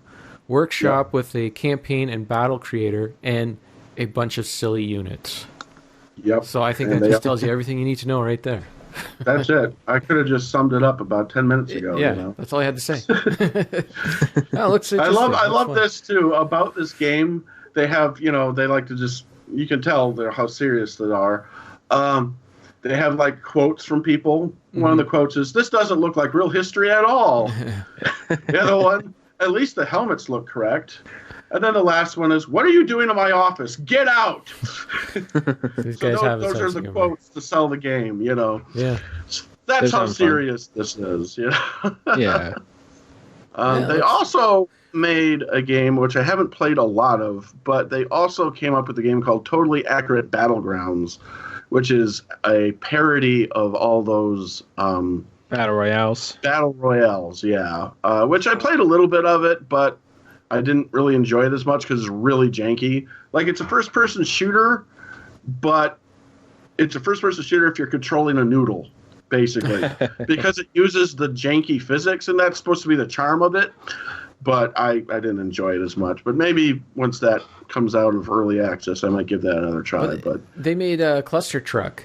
Speaker 1: workshop with a campaign and battle creator, and a bunch of silly units.
Speaker 2: Yep.
Speaker 1: So I think that just tells you everything you need to know right there.
Speaker 2: That's it. I could have just summed it up about 10 minutes ago.
Speaker 1: Yeah,
Speaker 2: you know?
Speaker 1: that's all I had to say. Oh, looks interesting.
Speaker 2: I love this too about this game. They have, you know, they like to just, you can tell how serious they are. They have like quotes from people. One of the quotes is, "This doesn't look like real history at all." The other one, "At least the helmets look correct." And then the last one is, "What are you doing in my office? Get out!"
Speaker 1: These guys have
Speaker 2: those are the quotes to sell the game, you know.
Speaker 1: Yeah.
Speaker 2: That's how serious this is, you know.
Speaker 4: Yeah.
Speaker 2: They also made a game, which I haven't played a lot of, but they also came up with a game called Totally Accurate Battlegrounds, which is a parody of all those...
Speaker 4: Battle Royales.
Speaker 2: Battle Royales, yeah. Which I played a little bit of it, but I didn't really enjoy it as much because it's really janky. Like, it's a first-person shooter, but it's a first-person shooter if you're controlling a noodle, basically. Because it uses the janky physics, and that's supposed to be the charm of it. But I didn't enjoy it as much. But maybe once that comes out of early access, I might give that another try.
Speaker 1: Well,
Speaker 2: but
Speaker 1: they made a Cluster Truck.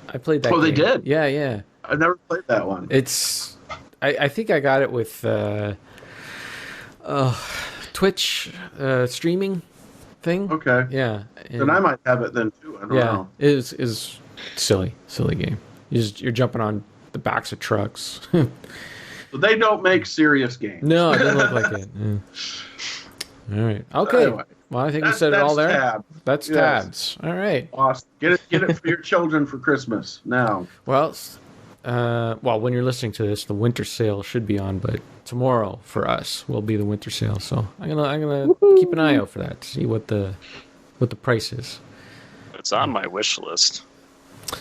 Speaker 1: I played that game.
Speaker 2: They did?
Speaker 1: Yeah.
Speaker 2: I've never played that one.
Speaker 1: It's... I think I got it with... Twitch streaming thing.
Speaker 2: Okay.
Speaker 1: Yeah.
Speaker 2: Then I might have it then too. I don't know.
Speaker 1: It is silly game. You're jumping on the backs of trucks.
Speaker 2: But they don't make serious games.
Speaker 1: No, it doesn't look like it. Yeah. All right. Okay.
Speaker 2: Anyway,
Speaker 1: well, I think we said it all there.
Speaker 2: Tabs.
Speaker 1: That's
Speaker 2: Yes.
Speaker 1: tabs. All right.
Speaker 2: Awesome. Get it for your children for Christmas now.
Speaker 1: Well, when you're listening to this, the winter sale should be on, but tomorrow for us will be the winter sale. So I'm gonna keep an eye out for that to see what the price is.
Speaker 3: It's on my wish list.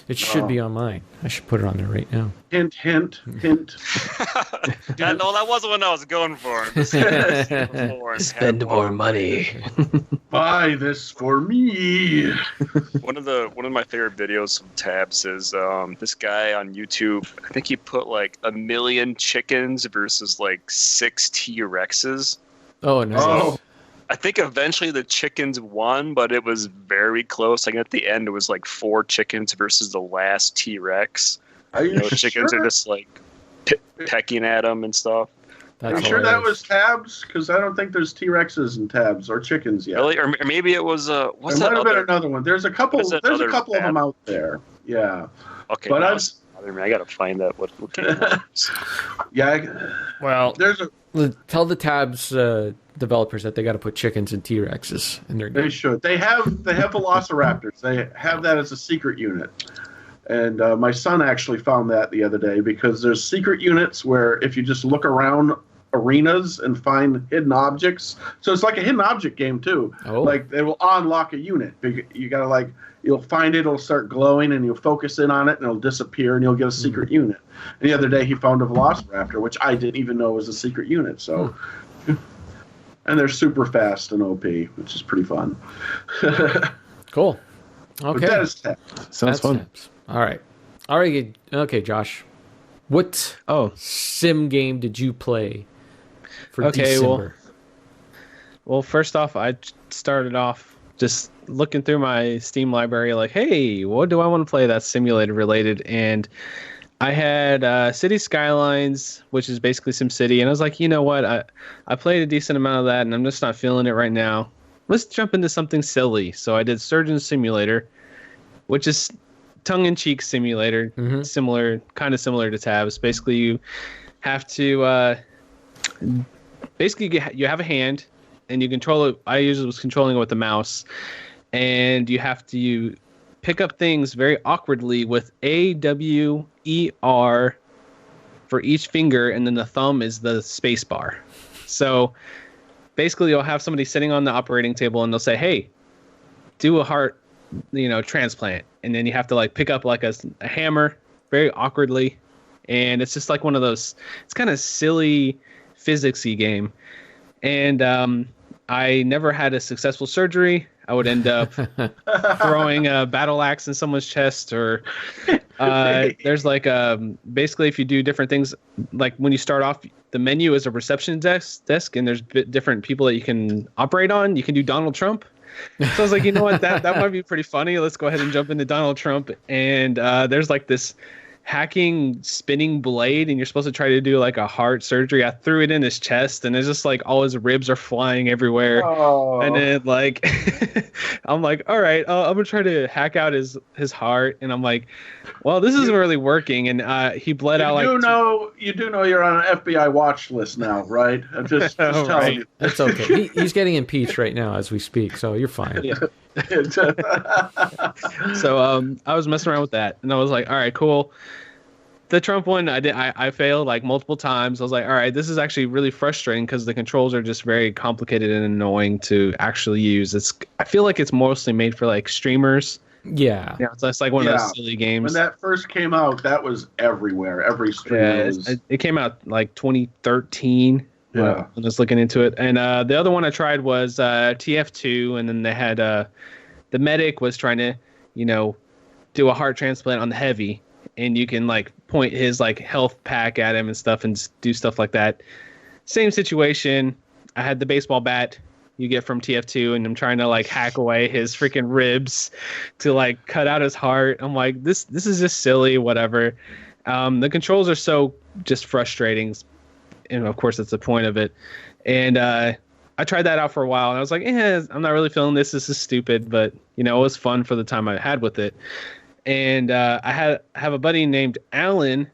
Speaker 1: It should be on mine. I should put it on there right now.
Speaker 2: Hint, hint, hint.
Speaker 3: No, that wasn't what I was going for.
Speaker 4: Spend more money.
Speaker 2: Buy this for me.
Speaker 3: One of my favorite videos from Tabs is this guy on YouTube. I think he put like 1 million chickens versus like 6 T-Rexes.
Speaker 1: Oh, nice.
Speaker 2: Oh.
Speaker 3: I think eventually the chickens won, but it was very close. Like at the end, it was like 4 chickens versus the last T-Rex.
Speaker 2: Are you
Speaker 3: Chickens are just like pecking at them and stuff.
Speaker 2: Are you sure that was tabs? Because I don't think there's T-Rexes and tabs or chickens yet.
Speaker 3: Really? Or maybe it was what's
Speaker 2: there
Speaker 3: that?
Speaker 2: Might have been another one. There's a couple. There's a couple of them out there. Yeah.
Speaker 3: Okay.
Speaker 2: But
Speaker 3: I gotta find that. What game that was.
Speaker 2: Yeah.
Speaker 1: Well,
Speaker 2: there's a.
Speaker 1: Tell the tabs developers that they got to put chickens and T-Rexes in their game.
Speaker 2: They should. They have velociraptors. They have that as a secret unit. And my son actually found that the other day because there's secret units where if you just look around arenas and find hidden objects, so it's like a hidden object game too.
Speaker 1: Oh.
Speaker 2: Like they will unlock a unit. You gotta you'll find it, it'll start glowing, and you'll focus in on it, and it'll disappear, and you'll get a secret unit. And the other day he found a velociraptor, which I didn't even know was a secret unit. So, and they're super fast and OP, which is pretty fun.
Speaker 1: Cool.
Speaker 2: But
Speaker 1: Okay.
Speaker 2: that is
Speaker 4: Sounds fun.
Speaker 1: Tabs. All right. Okay, Josh. What sim game did you play for De-SIM-ber?
Speaker 4: Well, first off, I started off just looking through my Steam library like, hey, what do I want to play that's simulator related? And I had City Skylines, which is basically SimCity, and I was like, you know what? I played a decent amount of that, and I'm just not feeling it right now. Let's jump into something silly. So I did Surgeon Simulator, which is tongue-in-cheek simulator, kind of similar to Tabs. Basically, you have to you have a hand, and you control it. I usually was controlling it with the mouse, and you have to pick up things very awkwardly with A, W, E, R for each finger, and then the thumb is the space bar. So basically, you'll have somebody sitting on the operating table, and they'll say, hey, do a heart transplant. And then you have to like pick up like a hammer very awkwardly. And it's just like one of those, it's kind of silly physicsy game. And I never had a successful surgery. I would end up throwing a battle axe in someone's chest, or there's like basically if you do different things, like when you start off, the menu is a reception desk, and there's different people that you can operate on. You can do Donald Trump. So I was like, you know what, that might be pretty funny. Let's go ahead and jump into Donald Trump. And there's like this hacking spinning blade, and you're supposed to try to do like a heart surgery. I threw it in his chest, and it's just like all his ribs are flying everywhere. Oh. And then like I'm like, all right, I'm gonna try to hack out his heart. And I'm like, well, this isn't really working. And he bled out. You do know you're on an FBI watch list now, right? I'm just telling you.
Speaker 1: It's okay. He's getting impeached right now as we speak, so you're fine.
Speaker 4: Yeah. So I was messing around with that, and I was like, all right, cool. The Trump one, I failed like multiple times. I was like, all right, this is actually really frustrating because the controls are just very complicated and annoying to actually use. I feel like it's mostly made for like streamers. Yeah, it's like one of those silly games.
Speaker 2: When that first came out, that was everywhere. Every streamer
Speaker 4: it came out like 2013. Yeah, when I was looking into it. And the other one I tried was TF2, and then they had the medic was trying to, do a heart transplant on the heavy, and you can like point his like health pack at him and stuff and do stuff like that. Same situation. I had the baseball bat you get from TF2, and I'm trying to like hack away his freaking ribs to like cut out his heart. I'm like, this is just silly, whatever. The controls are so just frustrating. And of course, that's the point of it. And I tried that out for a while, and I was like, I'm not really feeling this. This is stupid, but it was fun for the time I had with it. And I have a buddy named Alan,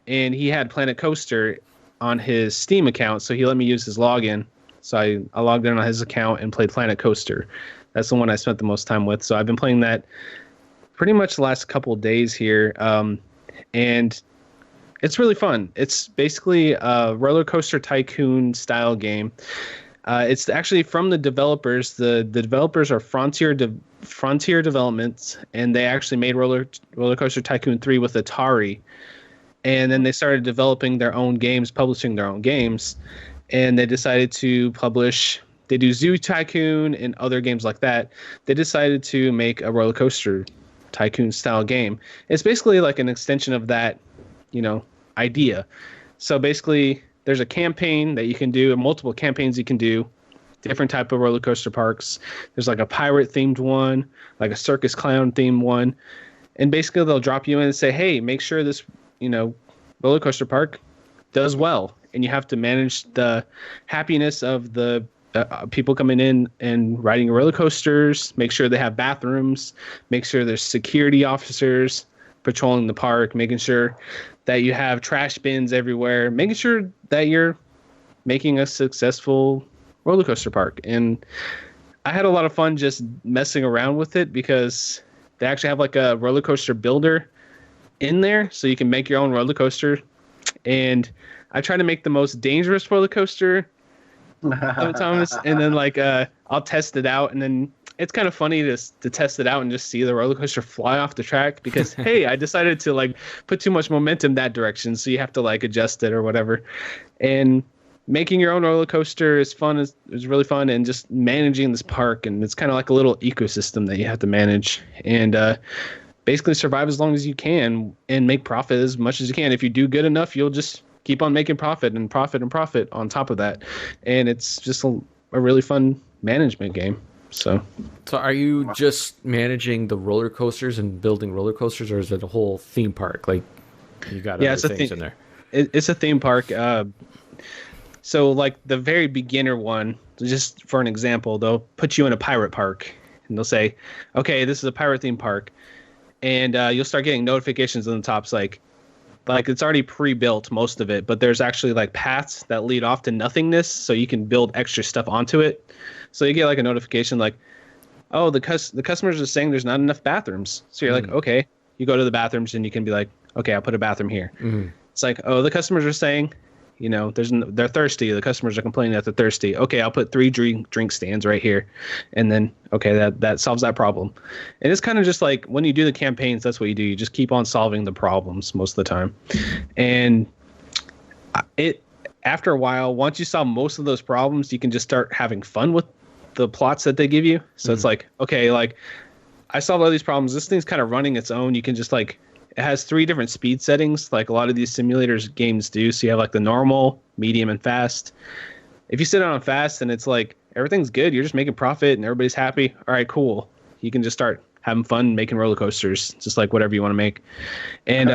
Speaker 4: and he had Planet Coaster on his Steam account, so he let me use his login. So I logged in on his account and played Planet Coaster. That's the one I spent the most time with. So I've been playing that pretty much the last couple of days here, and it's really fun. It's basically a roller coaster tycoon style game. It's actually from the developers. The developers are Frontier Developments, and they actually made Roller Coaster Tycoon 3 with Atari. And then they started developing their own games, publishing their own games. And they decided to publish, they do Zoo Tycoon and other games like that. They decided to make a roller coaster tycoon style game. It's basically like an extension of that, idea. So basically, there's a campaign that you can do, and multiple campaigns you can do, different type of roller coaster parks. There's like a pirate themed one, like a circus clown themed one. And basically they'll drop you in and say, hey, make sure this, roller coaster park does well. and you have to manage the happiness of the people coming in and riding roller coasters, make sure they have bathrooms, make sure there's security officers patrolling the park, making sure that you have trash bins everywhere, making sure that you're making a successful roller coaster park. And I had a lot of fun just messing around with it because they actually have like a roller coaster builder in there, so you can make your own roller coaster. And I try to make the most dangerous roller coaster sometimes, and then like I'll test it out, and then it's kind of funny to test it out and just see the roller coaster fly off the track because hey, I decided to like put too much momentum that direction, so you have to like adjust it or whatever. And making your own roller coaster is fun. Is really fun, and just managing this park, and it's kind of like a little ecosystem that you have to manage and basically survive as long as you can and make profit as much as you can. If you do good enough, you'll just keep on making profit and profit and profit on top of that. And it's just a really fun management game. So
Speaker 1: are you just managing the roller coasters and building roller coasters, or is it a whole theme park? Like you got other things in there?
Speaker 4: It's a theme park. So like the very beginner one, just for an example, they'll put you in a pirate park and they'll say, okay, this is a pirate theme park. And you'll start getting notifications on the tops like it's already pre-built, most of it, but there's actually like paths that lead off to nothingness, so you can build extra stuff onto it. So you get like a notification like, oh, the customers are saying there's not enough bathrooms. So you're like, okay, you go to the bathrooms and you can be like, okay, I'll put a bathroom here. Mm-hmm. It's like, oh, the customers are saying, you know, they're thirsty. The customers are complaining that they're thirsty. Okay, I'll put 3 drink stands right here. And then, okay, that solves that problem. And it's kind of just like when you do the campaigns, that's what you do. You just keep on solving the problems most of the time. And after a while, once you solve most of those problems, you can just start having fun with the plots that they give you. So it's like, okay, like I solved all these problems. This thing's kind of running its own. You can just like, it has 3 different speed settings, like a lot of these simulators games do. So you have like the normal, medium, and fast. If you sit on fast and it's like everything's good, you're just making profit and everybody's happy. All right, cool. You can just start having fun making roller coasters, just like whatever you want to make. And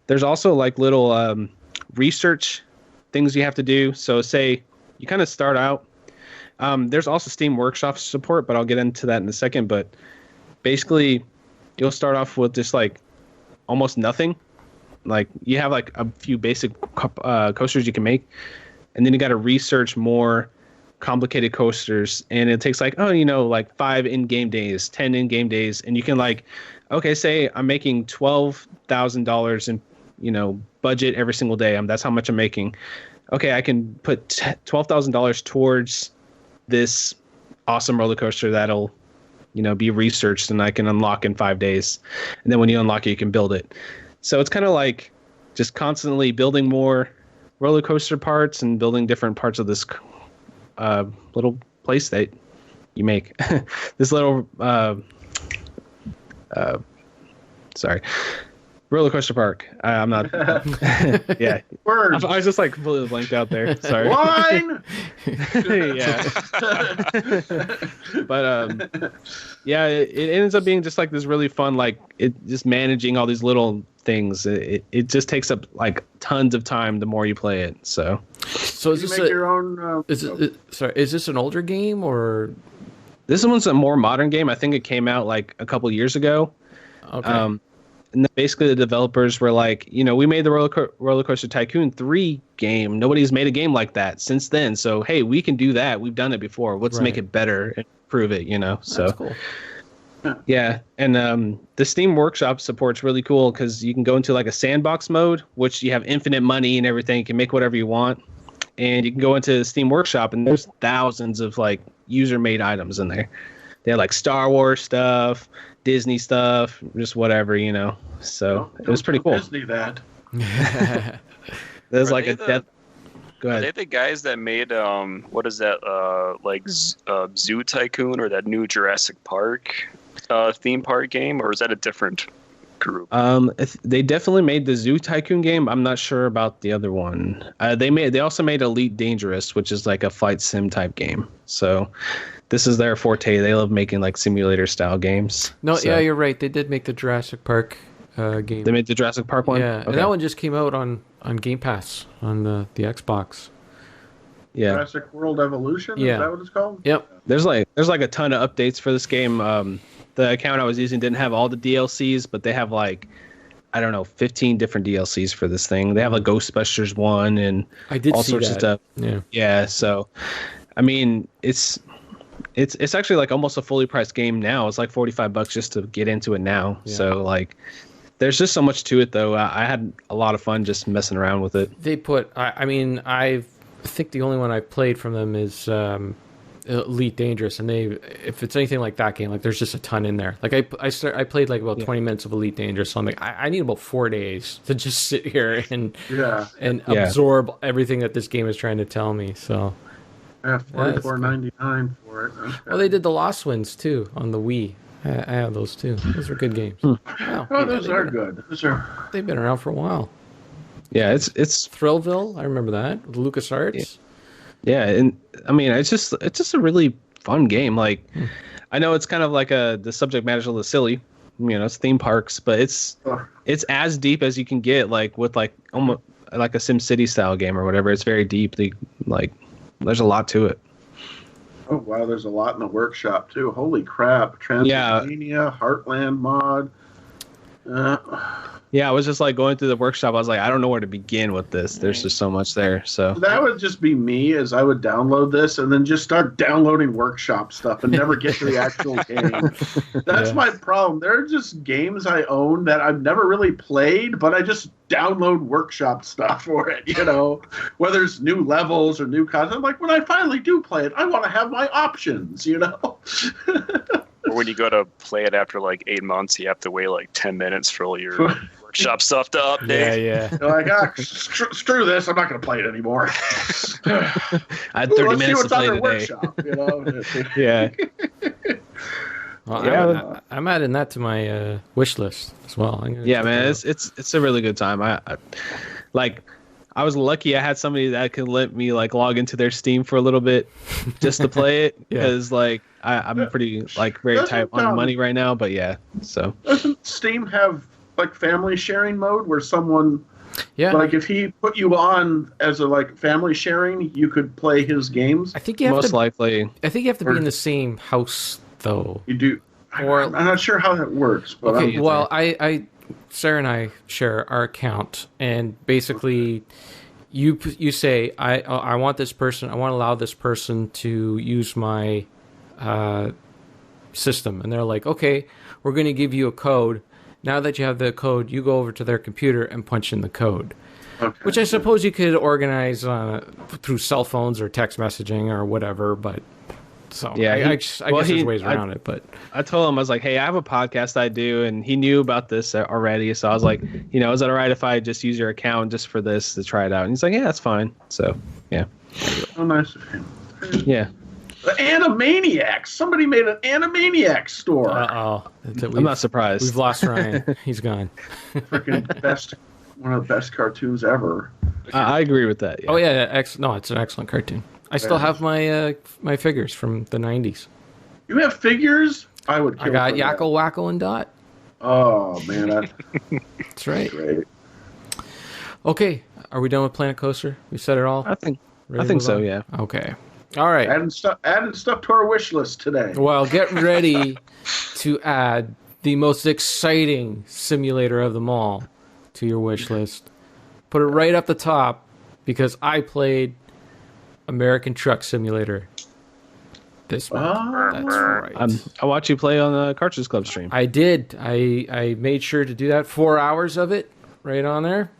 Speaker 4: there's also like little research things you have to do. So say you kind of start out. There's also Steam Workshop support, but I'll get into that in a second. But basically, you'll start off with just like almost nothing. Like you have like a few basic coasters you can make, and then you got to research more complicated coasters, and it takes like, oh, you know, like 5 in-game days, 10 in-game days, and you can like, okay, say I'm making $12,000 in, you know, budget every single day. That's how much I'm making. Okay, I can put $12,000 towards this awesome roller coaster that'll, you know, be researched and I can unlock in 5 days. And then when you unlock it, you can build it. So it's kind of like just constantly building more roller coaster parts and building different parts of this little place that you make. This little, roller coaster park. I'm not. Yeah.
Speaker 2: Word.
Speaker 4: I was just like completely blanked out there. Sorry.
Speaker 2: Line.
Speaker 4: Yeah. But yeah, it ends up being just like this really fun, like it just managing all these little things. It just takes up like tons of time the more you play it. So
Speaker 1: is this
Speaker 2: your own?
Speaker 1: Is this an older game or?
Speaker 4: This one's a more modern game. I think it came out like a couple years ago.
Speaker 1: Okay.
Speaker 4: And then basically the developers were like, you know, we made the Roller Coaster Tycoon 3 game. Nobody's made a game like that since then. So, hey, we can do that. We've done it before. Let's make it better and improve it, you know? So,
Speaker 1: that's cool.
Speaker 4: Yeah. And the Steam Workshop support's really cool because you can go into like a sandbox mode, which you have infinite money and everything. You can make whatever you want. And you can go into the Steam Workshop and there's thousands of like user-made items in there. They have like Star Wars stuff, Disney stuff, just whatever, you know. So it was pretty cool.
Speaker 2: Disney that.
Speaker 4: There's like a death. Go ahead.
Speaker 3: Are they the guys that made what is that Zoo Tycoon or that new Jurassic Park theme park game, or is that a different group?
Speaker 4: They definitely made the Zoo Tycoon game. I'm not sure about the other one. They also made Elite Dangerous, which is like a flight sim type game. So this is their forte. They love making like simulator style games.
Speaker 1: No, so. Yeah, you're right. They did make the Jurassic Park game.
Speaker 4: They made the Jurassic Park one?
Speaker 1: Yeah,
Speaker 4: okay.
Speaker 1: and that one just came out on on Game Pass on the Xbox.
Speaker 4: Yeah.
Speaker 2: Jurassic World Evolution.
Speaker 1: Yeah.
Speaker 2: Is that what it's called?
Speaker 1: Yep.
Speaker 4: There's like a ton of updates for this game. The account I was using didn't have all the DLCs, but they have like, I don't know, 15 different DLCs for this thing. They have a Ghostbusters one and
Speaker 1: I did
Speaker 4: all
Speaker 1: see
Speaker 4: sorts
Speaker 1: that.
Speaker 4: of stuff.
Speaker 1: Yeah.
Speaker 4: Yeah. So, I mean, it's actually like almost a fully priced game now. It's like $45 just to get into it now.
Speaker 1: Yeah.
Speaker 4: So like, there's just so much to it though. I had a lot of fun just messing around with it.
Speaker 1: They put. I think the only one I played from them is Elite Dangerous, and if it's anything like that game, like there's just a ton in there. Like I played like about 20 minutes of Elite Dangerous, so I'm like, I need about 4 days to just sit here and absorb everything that this game is trying to tell me. So
Speaker 2: Yeah, $44.99 for it. Okay.
Speaker 1: well, they did the Lost Winds too on the Wii. I have those too. Those are good games. Wow.
Speaker 2: Oh, those are good.
Speaker 1: They've been around for a while.
Speaker 4: Yeah, it's
Speaker 1: Thrillville, I remember that with LucasArts.
Speaker 4: Yeah, and I mean, it's just a really fun game. Like, I know it's kind of like the subject matter is a little silly, it's theme parks, but it's as deep as you can get, like with like almost like a SimCity style game or whatever. It's very deep. There's a lot to it.
Speaker 2: Oh wow, there's a lot in the workshop too. Holy crap! Transylvania, Heartland mod.
Speaker 4: Yeah, I was just like going through the workshop. I was like, I don't know where to begin with this. There's just so much there. So
Speaker 2: that would just be me, as I would download this and then just start downloading workshop stuff and never get to the actual game. That's my problem. There are just games I own that I've never really played, but I just download workshop stuff for it, whether it's new levels or new content. I'm like, when I finally do play it, I want to have my options,
Speaker 3: Or when you go to play it after like 8 months, you have to wait like 10 minutes for all your workshop stuff to update.
Speaker 1: Yeah.
Speaker 2: You're like, screw this. I'm not going to play it anymore.
Speaker 4: I had 30 minutes to play today.
Speaker 2: Workshop,
Speaker 4: Yeah.
Speaker 1: Well, I'm adding that to my wish list as well.
Speaker 4: Yeah, man, it's a really good time. I was lucky I had somebody that could let me like log into their Steam for a little bit just to play it because like I'm pretty like very tight on money right now. But yeah, so
Speaker 2: doesn't Steam have like family sharing mode where someone like if he put you on as a like family sharing, you could play his games?
Speaker 1: I think you have
Speaker 4: most likely.
Speaker 1: I think you have to be in the same house though.
Speaker 2: You do.
Speaker 1: Or
Speaker 2: I'm not sure how that works. But
Speaker 1: okay, well, I Sarah and I share our account, and basically, you say I want this person. I want to allow this person to use my system, and they're like, okay, we're going to give you a code. Now that you have the code, you go over to their computer and punch in the code, which I suppose you could organize through cell phones or text messaging or whatever, but. So
Speaker 4: yeah,
Speaker 1: I guess there's ways around it, but
Speaker 4: I told him, I was like, hey, I have a podcast I do, and he knew about this already. So I was like, is it all right if I just use your account just for this to try it out? And he's like, yeah, that's fine. So yeah.
Speaker 2: Oh, nice of him.
Speaker 4: Yeah.
Speaker 2: The Animaniacs. Somebody made an Animaniacs store.
Speaker 4: I'm not surprised.
Speaker 1: We've lost Ryan. He's gone.
Speaker 2: Freaking one of the best cartoons ever.
Speaker 4: I agree with that. Yeah.
Speaker 1: Oh yeah, no, it's an excellent cartoon. I still have my my figures from the 90s.
Speaker 2: You have figures? I would.
Speaker 1: I got Yakko, Wacko, and Dot.
Speaker 2: Oh man,
Speaker 1: that's right.
Speaker 2: Great.
Speaker 1: Okay, are we done with Planet Coaster? We said it all.
Speaker 4: I think so. On? Yeah.
Speaker 1: Okay. All right.
Speaker 2: Adding stuff to our wish list today.
Speaker 1: Well, get ready to add the most exciting simulator of them all to your wish list. Put it right up the top because I played American Truck Simulator this month. That's right.
Speaker 4: I watched you play on the Cartridge Club stream.
Speaker 1: I did. I made sure to do that. 4 hours of it right on there.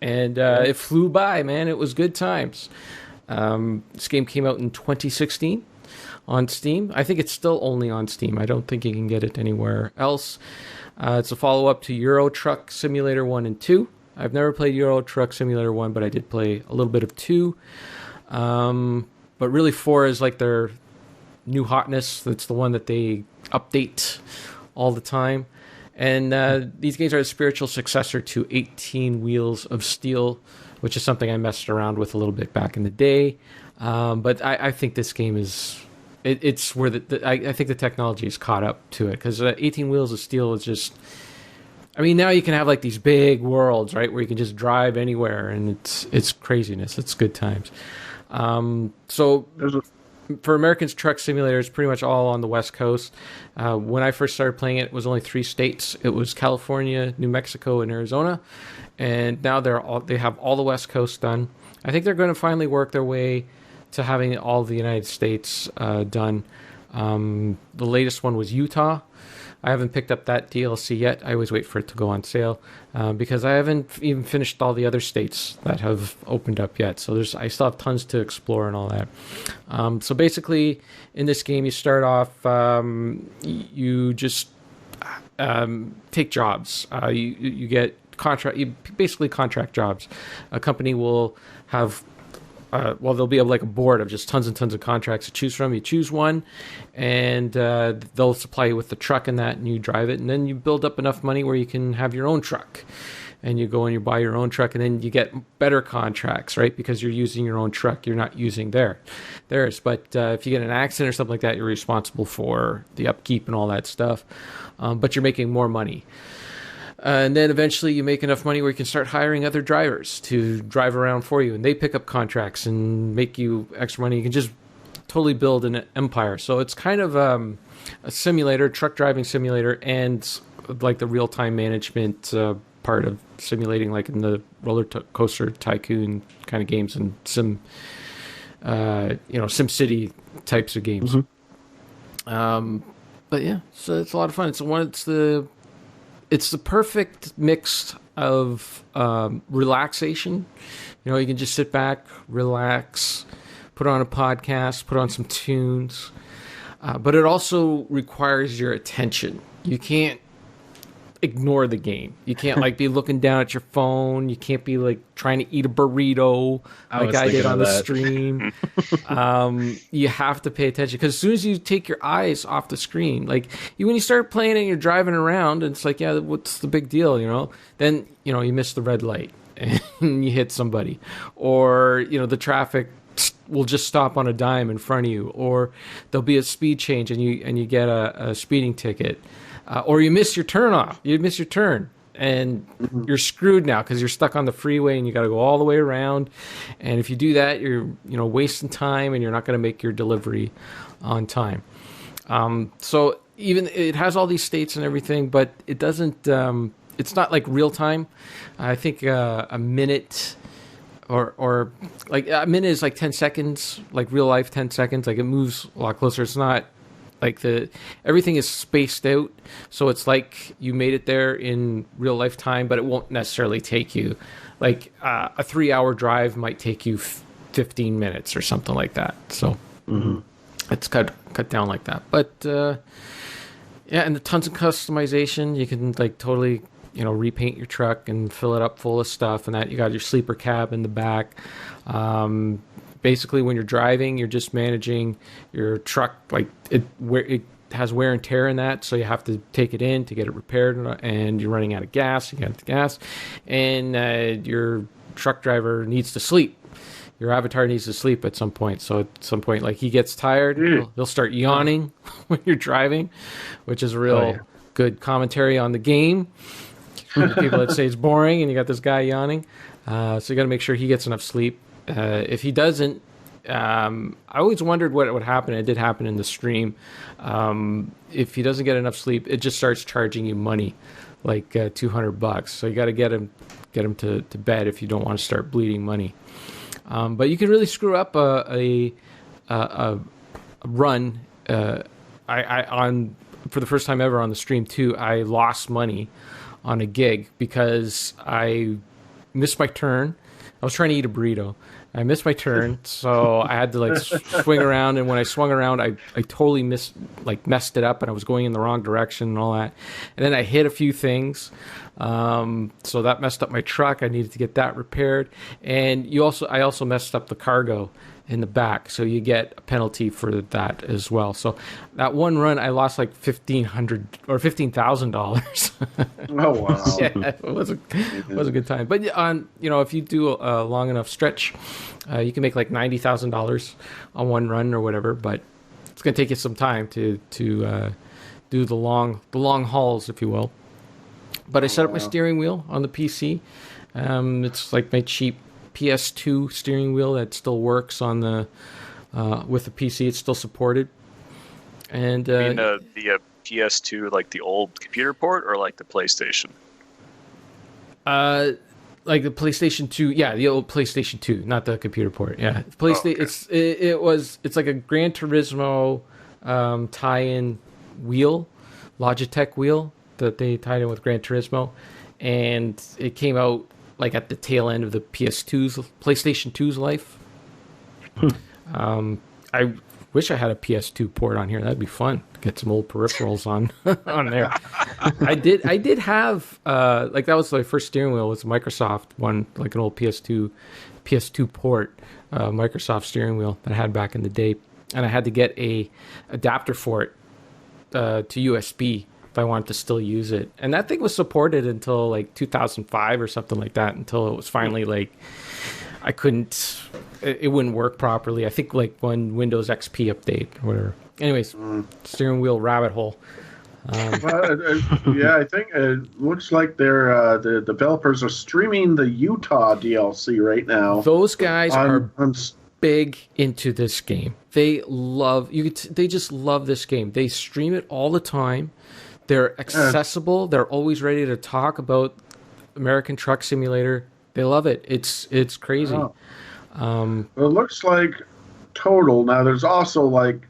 Speaker 1: And it flew by, man. It was good times. This game came out in 2016 on Steam. I think it's still only on Steam. I don't think you can get it anywhere else. It's a follow-up to Euro Truck Simulator 1 and 2. I've never played Euro Truck Simulator 1, but I did play a little bit of 2. But really 4 is like their new hotness. That's the one that they update all the time. And these games are a spiritual successor to 18 Wheels of Steel, which is something I messed around with a little bit back in the day. But I think this game is... It's where I think the technology is caught up to it. Because 18 Wheels of Steel is just... I mean, now you can have like these big worlds, right, where you can just drive anywhere, and it's craziness. It's good times. So for Americans, Truck Simulator is pretty much all on the West Coast. When I first started playing it, it was only 3 states. It was California, New Mexico, and Arizona. And now they have all the West Coast done. I think they're going to finally work their way to having all the United States done. The latest one was Utah. I haven't picked up that DLC yet. I always wait for it to go on sale because I haven't even finished all the other states that have opened up yet. So I still have tons to explore and all that. So basically, in this game, you start off, you just take jobs. You get basically contract jobs. A company will have. There'll be like a board of just tons and tons of contracts to choose from. You choose one, and they'll supply you with the truck and that, and you drive it, and then you build up enough money where you can have your own truck. And you go and you buy your own truck, and then you get better contracts, right? Because you're using your own truck, you're not using theirs. But if you get an accident or something like that, you're responsible for the upkeep and all that stuff. But you're making more money. And then eventually you make enough money where you can start hiring other drivers to drive around for you. And they pick up contracts and make you extra money. You can just totally build an empire. So it's kind of a simulator, truck driving simulator, and like the real-time management part of simulating, like in the roller coaster tycoon kind of games and Sim City types of games. Mm-hmm. But yeah, so it's a lot of fun. It's the perfect mix of relaxation. You can just sit back, relax, put on a podcast, put on some tunes. But it also requires your attention. You can't ignore the game. You can't be looking down at your phone. You can't be trying to eat a burrito like I did on the stream. You have to pay attention because as soon as you take your eyes off the screen, when you start playing and you're driving around, and it's like, yeah, what's the big deal? Then you miss the red light and you hit somebody, or the traffic will just stop on a dime in front of you, or there'll be a speed change and you get a speeding ticket. Or you miss your turn off. You miss your turn, and you're screwed now because you're stuck on the freeway and you got to go all the way around. And if you do that, you're wasting time, and you're not going to make your delivery on time. So even it has all these states and everything, but it doesn't. It's not like real time. I think a minute. Or a minute is 10 seconds, like real life 10 seconds. It moves a lot closer. It's not. Everything is spaced out, so it's like you made it there in real life time, but it won't necessarily take you. A 3-hour drive might take you 15 minutes or something like that. So it's cut down like that. But yeah, and the tons of customization. You can totally repaint your truck and fill it up full of stuff, and that you got your sleeper cab in the back. Basically, when you're driving, you're just managing your truck. It has wear and tear in that, so you have to take it in to get it repaired, and you're running out of gas. You got the gas, and your truck driver needs to sleep. Your avatar needs to sleep at some point. So at some point, he gets tired, he'll start yawning when you're driving, which is a real good commentary on the game. For the people that say it's boring, and you got this guy yawning, so you got to make sure he gets enough sleep. If he doesn't, I always wondered what would happen. It did happen in the stream. If he doesn't get enough sleep, it just starts charging you money, $200. So you got to get him to bed if you don't want to start bleeding money. But you can really screw up a run. For the first time ever on the stream too, I lost money on a gig because I missed my turn. I was trying to eat a burrito. I missed my turn, so I had to swing around. And when I swung around, I totally messed it up, and I was going in the wrong direction and all that. And then I hit a few things, so that messed up my truck. I needed to get that repaired. And I also messed up the cargo in the back, so you get a penalty for that as well. So that one run, I lost $1,500 or $15,000.
Speaker 2: Oh wow!
Speaker 1: Yeah, it was a good time. But if you do a long enough stretch, you can make $90,000 on one run or whatever. But it's going to take you some time to do the long hauls, if you will. But I set up my steering wheel on the PC. It's like my cheap PS2 steering wheel that still works on the with the PC. It's still supported. And
Speaker 3: you mean the PS2, like the old computer port, or like the PlayStation?
Speaker 1: Like the PlayStation 2, yeah, the old PlayStation 2, not the computer port. Yeah, PlayStation. It's like a Gran Turismo tie-in wheel, Logitech wheel that they tied in with Gran Turismo, and it came out like at the tail end of the PlayStation 2's life. I wish I had a PS2 port on here. That'd be fun. Get some old peripherals on there. I did have like that was my first steering wheel. Was a Microsoft one, like an old PS2 port, Microsoft steering wheel that I had back in the day, and I had to get a adapter for it to USB if I wanted to still use it. And that thing was supported until like 2005 or something like that. Until it was finally like I couldn't. It wouldn't work properly. I think like when Windows XP update or whatever. Anyways, steering wheel rabbit hole.
Speaker 2: Yeah, I think it looks like the developers are streaming the Utah DLC right now.
Speaker 1: Those guys are big into this game. They love you. They just love this game. They stream it all the time. They're accessible. They're always ready to talk about American Truck Simulator. They love it. It's crazy.
Speaker 2: Oh. It looks like total. Now there's also like,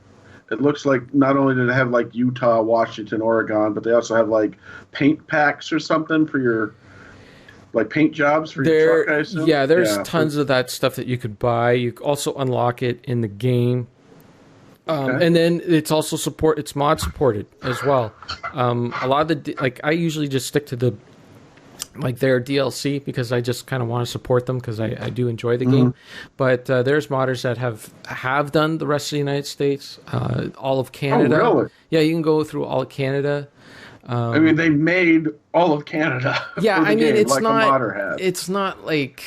Speaker 2: it looks like not only do they have like Utah, Washington, Oregon, but they also have like paint packs or something for your like paint jobs for your truck, I assume?
Speaker 1: Yeah, there's tons of that stuff that you could buy. You also unlock it in the game. And then it's also it's mod supported as well. A lot of I usually just stick to their DLC because I just kind of want to support them because I do enjoy the game. But there's modders that have done the rest of the United States, all of Canada.
Speaker 2: Oh, really?
Speaker 1: Yeah, you can go through all of Canada.
Speaker 2: I mean, they made all of Canada.
Speaker 1: Yeah, I mean, it's
Speaker 2: like
Speaker 1: not.
Speaker 2: A modder has.
Speaker 1: It's not like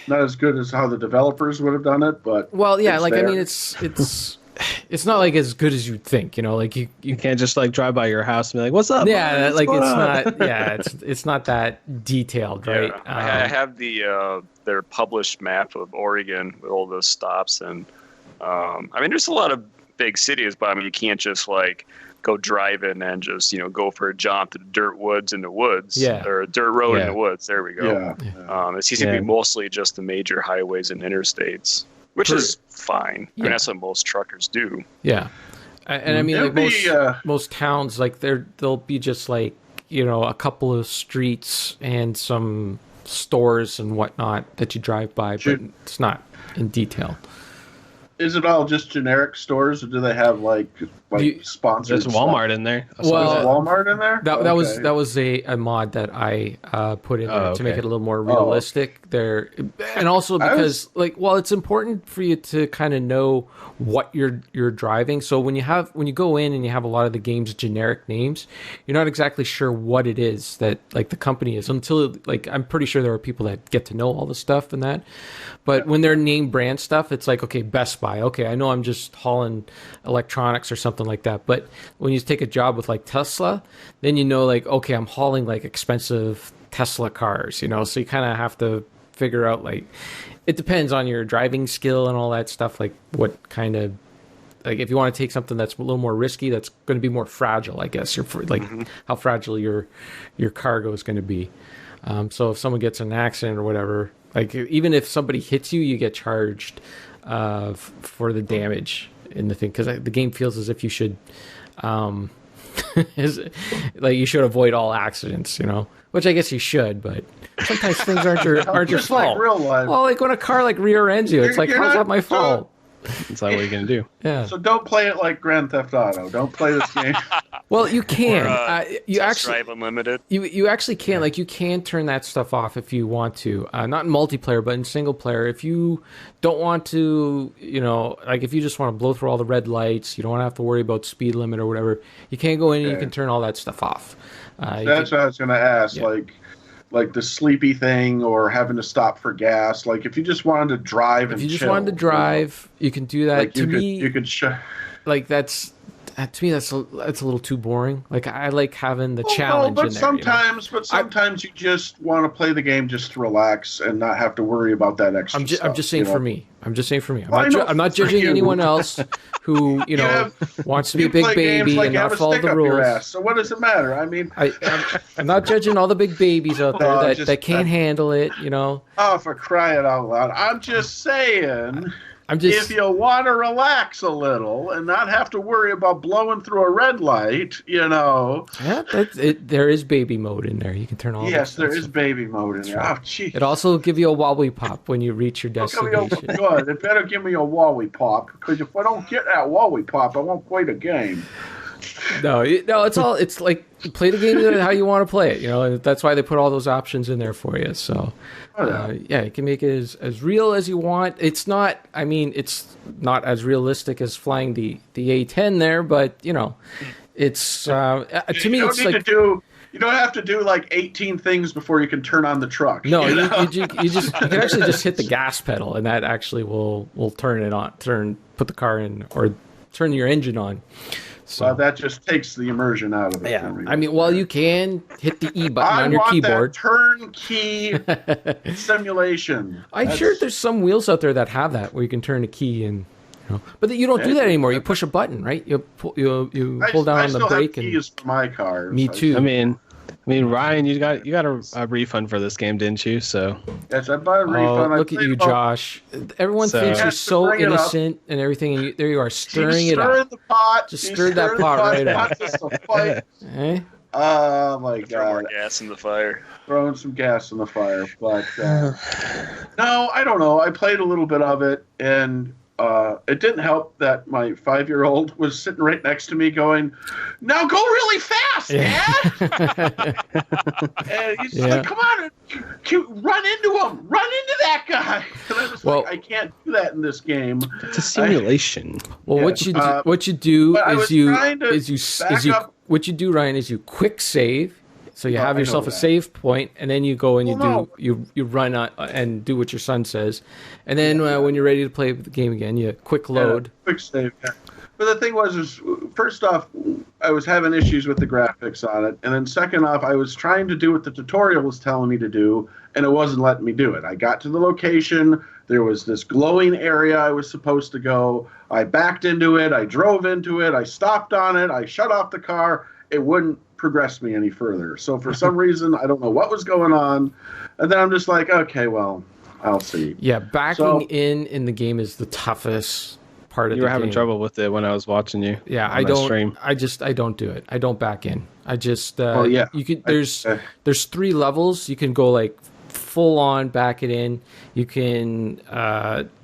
Speaker 2: not as good as how the developers would have done it, but
Speaker 1: well, yeah, like there. I mean, it's not like as good as you'd think, you know. Like you
Speaker 4: can't just like drive by your house and be like, "What's up?"
Speaker 1: Yeah, like it's not. Yeah, it's not that detailed, right?
Speaker 3: Yeah, I have their published map of Oregon with all those stops, and I mean, there's a lot of big cities, but I mean, you can't just like go driving and just go for a jaunt to the dirt woods in the woods, or a dirt road in the woods. There we go. Yeah. It seems to be mostly just the major highways and interstates. Which is fine. I mean, that's what most truckers do.
Speaker 1: Yeah, and I mean, like most towns, like they'll be just like a couple of streets and some stores and whatnot that you drive by, but it's not in detail.
Speaker 2: Is it all just generic stores, or do they have like sponsors?
Speaker 4: There's Walmart in there.
Speaker 2: Well, is Walmart in there?
Speaker 1: That was a mod that I put in there to make it a little more realistic. There, and also because it's important for you to kind of know what you're driving. So when you go in and you have a lot of the game's generic names, you're not exactly sure what it is that like the company is until I'm pretty sure there are people that get to know all the stuff and that. But when they're name brand stuff, it's like, okay, Best Buy. Okay, I know I'm just hauling electronics or something like that. But when you take a job with like Tesla, then like, okay, I'm hauling like expensive Tesla cars, So you kind of have to figure out like, it depends on your driving skill and all that stuff. Like what kind of, like if you want to take something that's a little more risky, that's going to be more fragile, I guess. How fragile your cargo is going to be. So if someone gets in an accident or whatever, like even if somebody hits you, you get charged for the damage in the thing, because the game feels as if you should, you should avoid all accidents, which I guess you should, but sometimes things aren't your fault.
Speaker 2: Like real life.
Speaker 1: Well, like when a car rear ends you, it's like, how's that my fault?
Speaker 4: That's not what you're gonna do.
Speaker 1: Yeah.
Speaker 2: So don't play it like Grand Theft Auto. Don't play this game.
Speaker 1: Well, you can. You actually
Speaker 3: drive unlimited.
Speaker 1: You actually can. Like you can turn that stuff off if you want to. Not in multiplayer, but in single player. If you don't want to, like if you just want to blow through all the red lights, you don't want to have to worry about speed limit or whatever. You can go in and you can turn all that stuff off.
Speaker 2: That's what I was gonna ask. Yeah. Like the sleepy thing or having to stop for gas. Like if you just wanted to drive and chill.
Speaker 1: If you just wanted to drive, you can do that.
Speaker 2: Like you could show.
Speaker 1: Like that's, to me that's a little too boring. Like I like having the
Speaker 2: Well,
Speaker 1: challenge
Speaker 2: no,
Speaker 1: in there.
Speaker 2: but sometimes you just want to play the game just to relax and not have to worry about that extra stuff.
Speaker 1: I'm just saying for me. I'm just saying for me.
Speaker 2: Well,
Speaker 1: I'm not judging anyone else who wants to be a big baby and not follow the rules.
Speaker 2: So what does it matter? I mean,
Speaker 1: I'm not judging all the big babies out there that can't handle it.
Speaker 2: Oh, for crying out loud! I'm just saying. If you want to relax a little and not have to worry about blowing through a red light,
Speaker 1: Yeah, that's it. There is baby mode in there. You can turn all.
Speaker 2: Yes, there is baby mode in there. Right. Oh, geez.
Speaker 1: It also give you a wobbly pop when you reach your destination.
Speaker 2: Good. It better give me a wally pop, because if I don't get that wally pop, I won't play the game.
Speaker 1: No, it's like play the game how you want to play it. And that's why they put all those options in there for you. So, you can make it as real as you want. It's not as realistic as flying the A-10 there, but it's to me it's like.
Speaker 2: You don't have to do like 18 things before you can turn on the truck.
Speaker 1: No, you can actually just hit the gas pedal, and that actually will turn it on, put the car in, or turn your engine on. So
Speaker 2: that just takes the immersion out of it.
Speaker 1: Yeah, you can hit the E button on your keyboard.
Speaker 2: That turnkey simulation.
Speaker 1: I'm sure there's some wheels out there that have that where you can turn a key and. But you don't do that anymore. You push a button, right? You pull down on the brake.
Speaker 2: I still have keys for my car.
Speaker 1: Me too.
Speaker 4: I mean, Ryan, you got a refund for this game, didn't you? So
Speaker 2: yes, I bought a refund.
Speaker 1: Look at you, Josh. Everyone thinks you're so innocent and everything, and there you are stirring it up.
Speaker 2: The pot.
Speaker 1: Just stirred that pot right up.
Speaker 2: Eh? Oh my God!
Speaker 3: Throw more gas in the fire.
Speaker 2: Throwing some gas in the fire, but no, I don't know. I played a little bit of it, and it didn't help that my 5-year-old was sitting right next to me going, "Now go really fast, Dad!" And he's like, "Come on, run into him! Run into that guy!" And I was like, "I can't do that in this game.
Speaker 4: It's a simulation."
Speaker 1: What you do, Ryan, is you quick save. So you have yourself a save point, and then you go and you run and do what your son says, and then when you're ready to play the game again, you quick load.
Speaker 2: Quick save. Yeah. But the thing was first off, I was having issues with the graphics on it, and then second off, I was trying to do what the tutorial was telling me to do, and it wasn't letting me do it. I got to the location. There was this glowing area I was supposed to go. I backed into it. I drove into it. I stopped on it. I shut off the car. It wouldn't progress me any further. So for some reason, I don't know what was going on. And then I'm just like, okay, well, I'll see.
Speaker 1: Yeah, backing in the game is the toughest part of the game.
Speaker 4: You were having trouble with it when I was watching you.
Speaker 1: Yeah, I don't do it. I don't back in. I just you could there's 3 levels. You can go like full on back it in. You can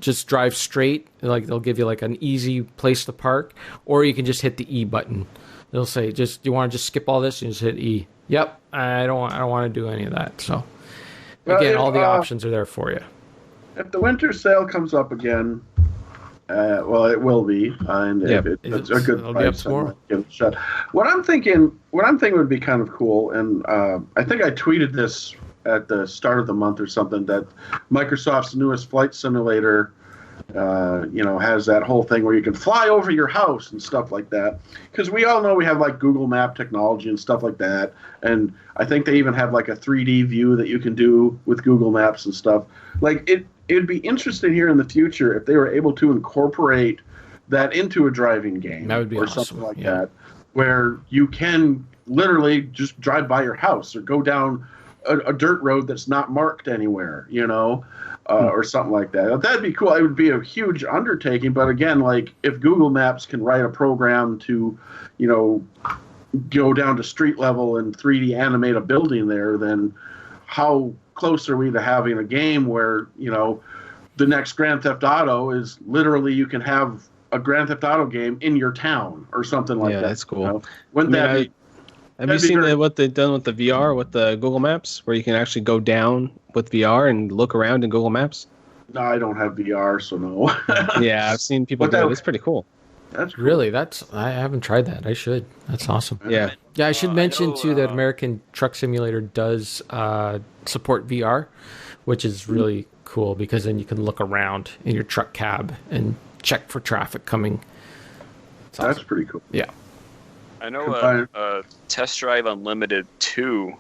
Speaker 1: just drive straight, like they'll give you like an easy place to park, or you can just hit the E button. They'll say, you want to just skip all this and just hit E. Yep, I don't want to do any of that. So, again, all the options are there for you.
Speaker 2: If the winter sale comes up again, it will be, and it's a good price. Give it a shot. What I'm thinking would be kind of cool, and I think I tweeted this at the start of the month or something, that Microsoft's newest flight simulator has that whole thing where you can fly over your house and stuff like that. Because we all know we have like Google Map technology and stuff like that. And I think they even have like a 3D view that you can do with Google Maps and stuff. Like it'd be interesting here in the future if they were able to incorporate that into a driving game.
Speaker 1: That would be awesome.
Speaker 2: Something like that, where you can literally just drive by your house or go down a dirt road that's not marked anywhere, or something like that. That'd be cool. It would be a huge undertaking, but again, like if Google Maps can write a program to, go down to street level and 3D animate a building there, then how close are we to having a game where, the next Grand Theft Auto is literally you can have a Grand Theft Auto game in your town or something like that.
Speaker 4: Yeah, that's cool.
Speaker 2: Wouldn't that be?
Speaker 4: Have you seen what they've done with the VR, with the Google Maps, where you can actually go down with VR and look around in Google Maps?
Speaker 2: No, I don't have VR, so no.
Speaker 4: Yeah, I've seen people do it. It's pretty cool.
Speaker 2: That's cool.
Speaker 1: Really, I haven't tried that. I should. That's awesome.
Speaker 4: Yeah.
Speaker 1: Yeah, I should mention, too, that American Truck Simulator does support VR, which is really cool, because then you can look around in your truck cab and check for traffic coming.
Speaker 2: That's pretty cool.
Speaker 1: Yeah.
Speaker 3: I know Test Drive Unlimited 2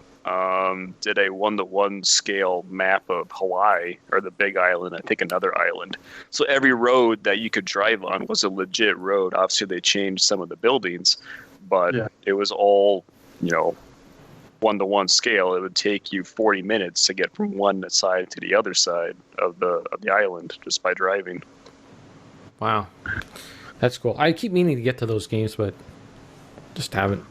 Speaker 3: did a 1-to-1 scale map of Hawaii, or the Big Island, I think another island. So every road that you could drive on was a legit road. Obviously, they changed some of the buildings, but it was all, 1-to-1 scale. It would take you 40 minutes to get from one side to the other side of the island just by driving.
Speaker 1: Wow. That's cool. I keep meaning to get to those games, but just haven't.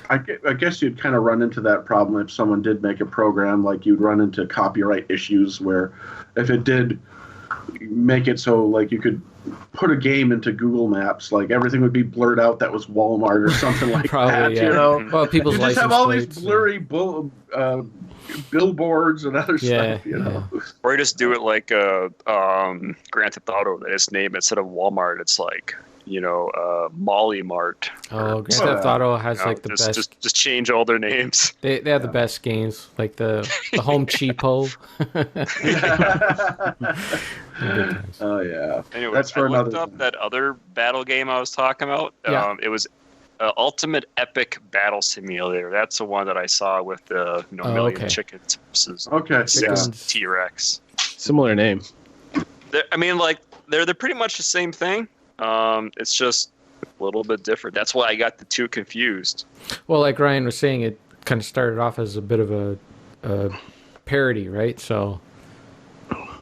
Speaker 2: I guess you'd kind of run into that problem if someone did make a program. Like, you'd run into copyright issues where if it did make it so like you could put a game into Google Maps, like everything would be blurred out that was Walmart or something like
Speaker 1: Probably,
Speaker 2: that.
Speaker 1: Yeah. Well, people's
Speaker 2: you just have
Speaker 1: license
Speaker 2: all
Speaker 1: plates,
Speaker 2: these blurry billboards and other stuff.
Speaker 3: Or you just do it like Grand Theft Auto. They just name it, instead of Walmart, it's like Molly Mart.
Speaker 1: Oh, Grand Theft Auto has like the best.
Speaker 3: Just change all their names.
Speaker 1: They have the best games, like the Home Cheapo.
Speaker 2: Oh yeah.
Speaker 3: Anyway,
Speaker 2: that's for
Speaker 3: I
Speaker 2: another.
Speaker 3: looked up that other battle game I was talking about. It was Ultimate Epic Battle Simulator. That's the one that I saw with the million chickens versus six T-Rex.
Speaker 4: Similar name.
Speaker 3: They're pretty much the same thing. It's just a little bit different. That's why I got the two confused.
Speaker 1: Well, like Ryan was saying, it kind of started off as a bit of a parody, right? So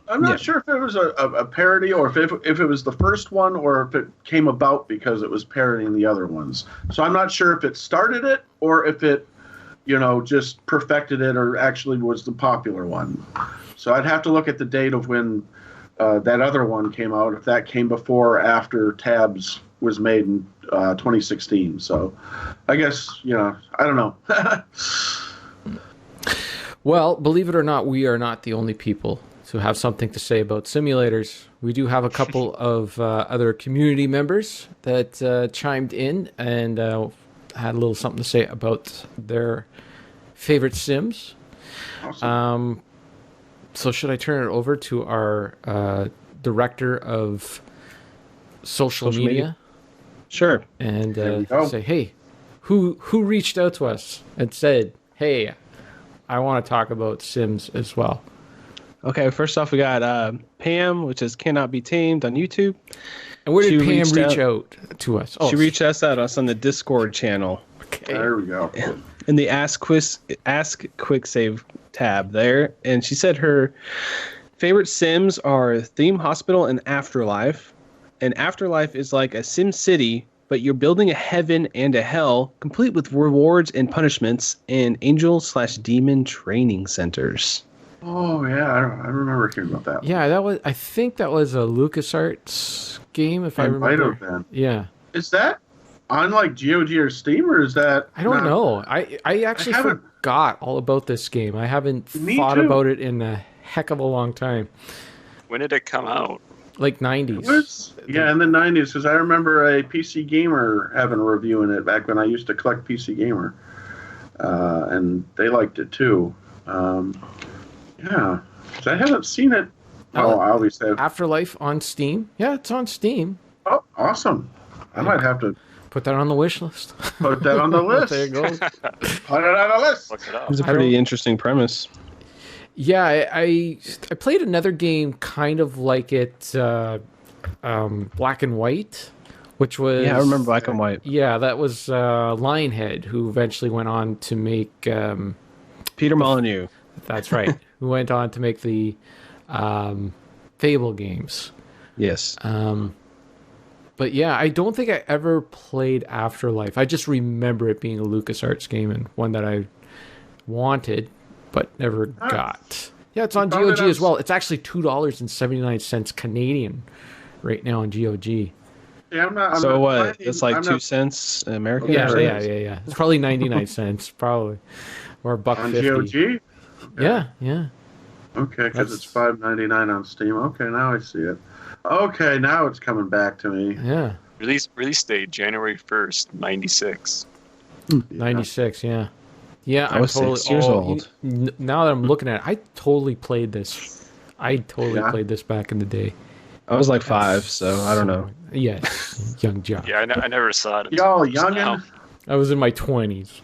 Speaker 2: I'm not sure if it was a parody or if it was the first one or if it came about because it was parodying the other ones. So I'm not sure if it started it or if it, just perfected it or actually was the popular one. So I'd have to look at the date of when that other one came out, if that came before or after Tabs was made in 2016. So I guess, I don't know.
Speaker 1: Well, believe it or not, we are not the only people to have something to say about simulators. We do have a couple of other community members that chimed in and had a little something to say about their favorite Sims.
Speaker 2: Awesome.
Speaker 1: So should I turn it over to our director of social media?
Speaker 4: Sure.
Speaker 1: And say, hey, who reached out to us and said, hey, I want to talk about Sims as well?
Speaker 4: Okay, first off, we got Pam, which is Cannot Be Tamed on YouTube.
Speaker 1: And where did Pam reach out to us?
Speaker 4: She reached us on the Discord channel.
Speaker 1: Okay.
Speaker 2: There we go.
Speaker 4: In the Ask Quick Save tab there. And she said her favorite Sims are Theme Hospital and Afterlife. And Afterlife is like a Sim City, but you're building a heaven and a hell, complete with rewards and punishments and angel/demon training centers.
Speaker 2: Oh yeah, I remember hearing about that.
Speaker 1: Yeah, I think that was a LucasArts game, if I remember.
Speaker 2: Might have been.
Speaker 1: Yeah.
Speaker 2: Is that on like GOG or Steam, or is that?
Speaker 1: I don't know. I actually forgot all about this game. I haven't thought about it in a heck of a long time.
Speaker 3: When did it come out?
Speaker 1: Like 90s.
Speaker 2: In the 90s, because I remember a PC Gamer having a review in it back when I used to collect PC Gamer, and they liked it too. Yeah, I haven't seen it. I always have.
Speaker 1: Afterlife on Steam. Yeah, it's on Steam.
Speaker 2: Oh, awesome! I might have to
Speaker 1: put that on the wish list.
Speaker 2: Put that on the list.
Speaker 1: There you go.
Speaker 2: Put it on the list.
Speaker 3: Look it up.
Speaker 4: It's a pretty interesting premise.
Speaker 1: Yeah, I played another game kind of like it, Black and White, which was...
Speaker 4: Yeah, I remember Black and White.
Speaker 1: Yeah, that was Lionhead, who eventually went on to make...
Speaker 4: Peter Molyneux.
Speaker 1: That's right. Who went on to make the Fable games.
Speaker 4: Yes.
Speaker 1: But yeah, I don't think I ever played Afterlife. I just remember it being a LucasArts game and one that I wanted but never got. Yeah, it's on GOG as well. It's actually $2.79 Canadian right now on GOG.
Speaker 2: Yeah, I'm
Speaker 4: so
Speaker 2: not
Speaker 4: what? It's like 2 cents American?
Speaker 1: Yeah. It's probably 99 cents, probably. Or $1.50.
Speaker 2: On GOG?
Speaker 1: Yeah.
Speaker 2: Okay, because it's $5.99 on Steam. Okay, now I see it. Okay, now it's coming back to me.
Speaker 1: Yeah.
Speaker 3: Release date January 1st, 96.
Speaker 1: 96, yeah. Yeah,
Speaker 4: I was 6 years old.
Speaker 1: Now that I'm looking at it, I totally played this. Played this back in the day.
Speaker 4: I was like 5, so I don't know.
Speaker 1: Yes, young Josh.
Speaker 3: Yeah, I never saw it.
Speaker 2: Y'all
Speaker 3: until just now.
Speaker 2: youngin.
Speaker 1: I was in my 20s.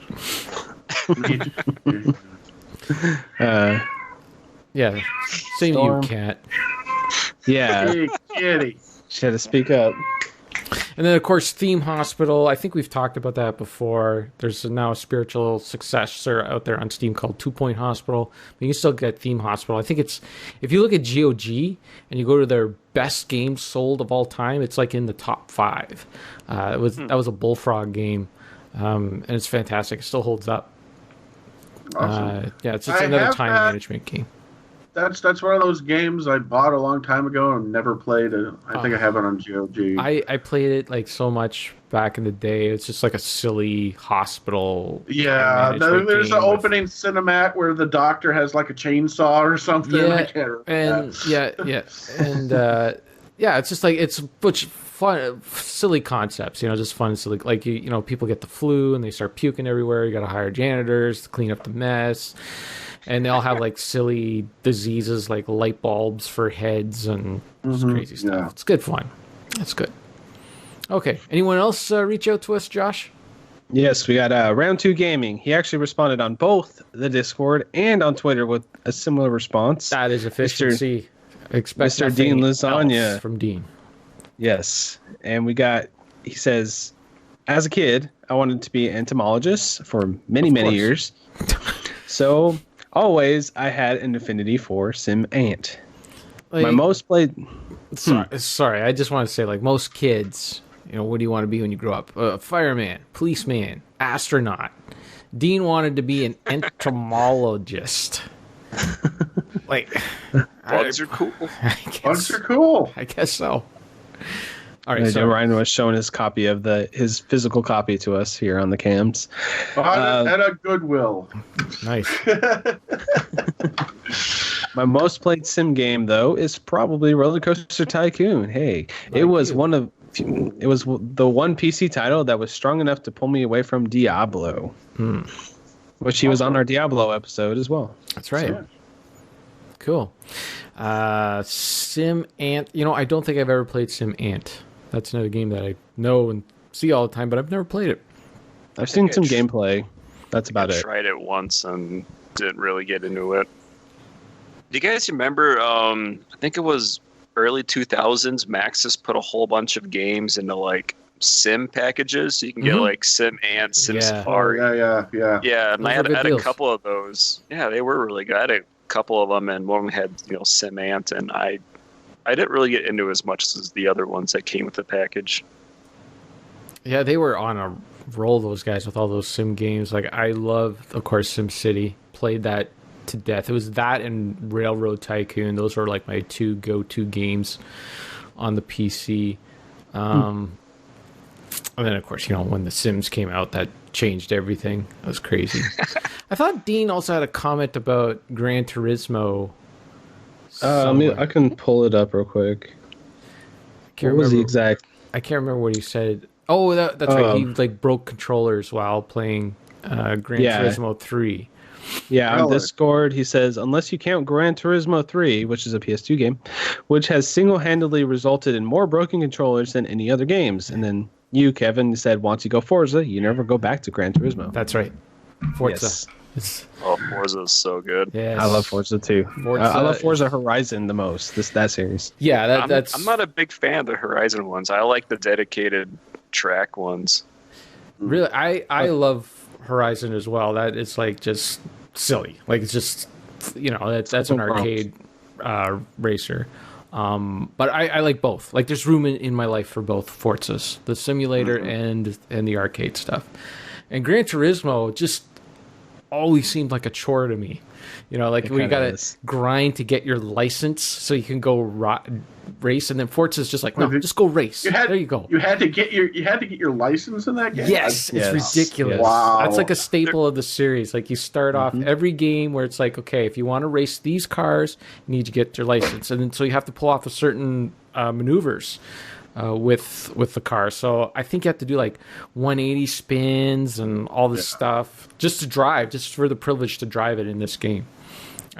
Speaker 1: Yeah, same
Speaker 4: Storm.
Speaker 1: to you, Kat.
Speaker 4: Yeah,
Speaker 2: Hey, kitty.
Speaker 4: she had to speak up.
Speaker 1: And then, of course, Theme Hospital. I think we've talked about that before. There's now a spiritual successor out there on Steam called 2 Point Hospital. But you can still get Theme Hospital. I think it's, if you look at GOG and you go to their best games sold of all time, it's like in the top 5. That was a Bullfrog game, and it's fantastic. It still holds up.
Speaker 2: Awesome.
Speaker 1: Yeah, it's
Speaker 2: I
Speaker 1: another
Speaker 2: have
Speaker 1: time
Speaker 2: that.
Speaker 1: management game.
Speaker 2: That's one of those games I bought a long time ago and never played it. I think I have it on GOG.
Speaker 1: I played it like so much back in the day. It's just like a silly hospital.
Speaker 2: Yeah,
Speaker 1: time management
Speaker 2: there's
Speaker 1: game
Speaker 2: an
Speaker 1: with-
Speaker 2: opening cinematic where the doctor has like a chainsaw or something. I can't remember
Speaker 1: and
Speaker 2: that.
Speaker 1: and yeah, it's just like it's butch fun, silly concepts. Just fun, silly. Like people get the flu and they start puking everywhere. You got to hire janitors to clean up the mess. And they all have like silly diseases like light bulbs for heads and just crazy stuff.
Speaker 2: yeah.
Speaker 1: It's good fun. That's good. Okay. Anyone else reach out to us, Josh?
Speaker 4: Yes, we got Round 2 Gaming. He actually responded on both the Discord and on Twitter with a similar response.
Speaker 1: That is efficiency. Expect
Speaker 4: Mr. Dean
Speaker 1: nothing
Speaker 4: Lasagna.
Speaker 1: else from Dean.
Speaker 4: Yes. And he says, as a kid, I wanted to be an entomologist for many, many
Speaker 1: course.
Speaker 4: years. So always I had an affinity for Sim Ant.
Speaker 1: Like,
Speaker 4: My most played...
Speaker 1: sorry, I just want to say, like most kids, what do you want to be when you grow up? A fireman, policeman, astronaut. Dean wanted to be an entomologist. Like,
Speaker 3: Bugs are cool.
Speaker 2: Bugs are cool.
Speaker 1: I guess so. All right,
Speaker 4: Joe
Speaker 1: so
Speaker 4: Ryan was showing his copy of his physical copy to us here on the cams.
Speaker 2: Bought it at a Goodwill.
Speaker 1: nice.
Speaker 4: My most played sim game though is probably Roller Coaster Tycoon. Hey, it was the one PC title that was strong enough to pull me away from Diablo, which he was on our Diablo episode as well.
Speaker 1: That's right.
Speaker 2: Yeah.
Speaker 1: Cool. Sim Ant. I don't think I've ever played Sim Ant. That's another game that I know and see all the time, but I've never played it.
Speaker 4: I've seen some
Speaker 3: I
Speaker 4: gameplay. That's about
Speaker 3: I
Speaker 4: it.
Speaker 3: tried it once and didn't really get into it. Do you guys remember? I think it was early 2000s. Maxis put a whole bunch of games into like sim packages, so you can get like Sim Ant, Sim
Speaker 1: Yeah.
Speaker 3: Safari.
Speaker 2: Yeah.
Speaker 3: Yeah, and
Speaker 1: Those
Speaker 3: I
Speaker 1: were
Speaker 3: had,
Speaker 1: good
Speaker 3: I had a
Speaker 1: deals.
Speaker 3: couple of those. Yeah, they were really good. I had a couple of them, and one had Sim Ant, and I didn't really get into as much as the other ones that came with the package.
Speaker 1: Yeah, they were on a roll, those guys, with all those sim games. Like, I love, of course, Sim City. Played that to death. It was that and Railroad Tycoon. Those were like my 2 go-to games on the PC. And then, of course, when The Sims came out, that changed everything. That was crazy. I thought Dean also had a comment about Gran Turismo.
Speaker 4: I can pull it up real quick.
Speaker 1: Can't
Speaker 4: What was the
Speaker 1: remember-
Speaker 4: exact?
Speaker 1: I can't remember what he said. Oh, that's right. He broke controllers while playing Gran
Speaker 4: Yeah.
Speaker 1: Turismo 3.
Speaker 4: Yeah, on
Speaker 2: Really?
Speaker 4: Discord, he says, unless you count Gran Turismo 3, which is a PS2 game, which has single-handedly resulted in more broken controllers than any other games. And then you, Kevin, said, once you go Forza, you never go back to Gran Turismo.
Speaker 1: That's right. Forza.
Speaker 4: Yes.
Speaker 1: It's,
Speaker 3: Oh, Forza is so good.
Speaker 1: yes.
Speaker 4: I love Forza too.
Speaker 1: Forza-
Speaker 4: I love Forza Horizon the most. That series.
Speaker 1: Yeah, that's.
Speaker 3: I'm not a big fan of the Horizon ones. I like the dedicated track ones.
Speaker 1: Really, I love Horizon as well. That it's like just silly. Like it's just that's an arcade racer. But I like both. Like there's room in my life for both Forzas, the simulator and the arcade stuff. And Gran Turismo just always seemed like a chore to me. Like
Speaker 4: It
Speaker 1: we
Speaker 4: kinda
Speaker 1: gotta
Speaker 4: is.
Speaker 1: grind to get your license so you can go race, and then Forza's just like, no, just go race. There you go.
Speaker 2: You had to get your license in that game.
Speaker 1: Yes,
Speaker 4: Yes.
Speaker 1: it's ridiculous.
Speaker 4: Yes.
Speaker 2: Wow.
Speaker 1: That's like a staple of the series. Like you start off every game where it's like, okay, if you want to race these cars, you need to get your license, and then so you have to pull off a certain maneuvers with the car. So I think you have to do like 180 spins and all this stuff just to drive, just for the privilege to drive it in this game.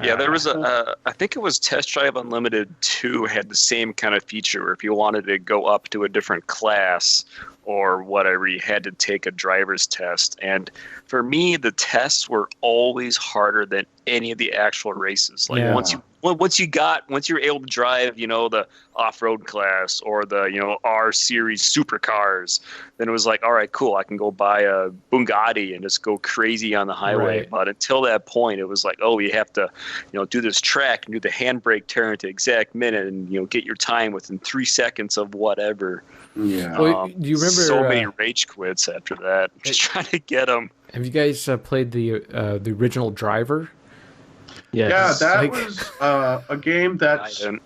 Speaker 3: Yeah, there was I think it was Test Drive Unlimited 2 had the same kind of feature where if you wanted to go up to a different class or whatever, you had to take a driver's test. And for me, the tests were always harder than any of the actual races. Like once you were able to drive, the off-road class or the, R series supercars, then it was like, all right, cool, I can go buy a Bugatti and just go crazy on the highway.
Speaker 1: Right.
Speaker 3: But until that point, it was like, oh, you have to, do this track and do the handbrake turn at the exact minute and, get your time within 3 seconds of whatever.
Speaker 2: Yeah.
Speaker 1: Well, do you remember
Speaker 3: so many rage quits after that? Just trying to get them.
Speaker 1: Have you guys played the original Driver?
Speaker 2: Yeah, that was a game that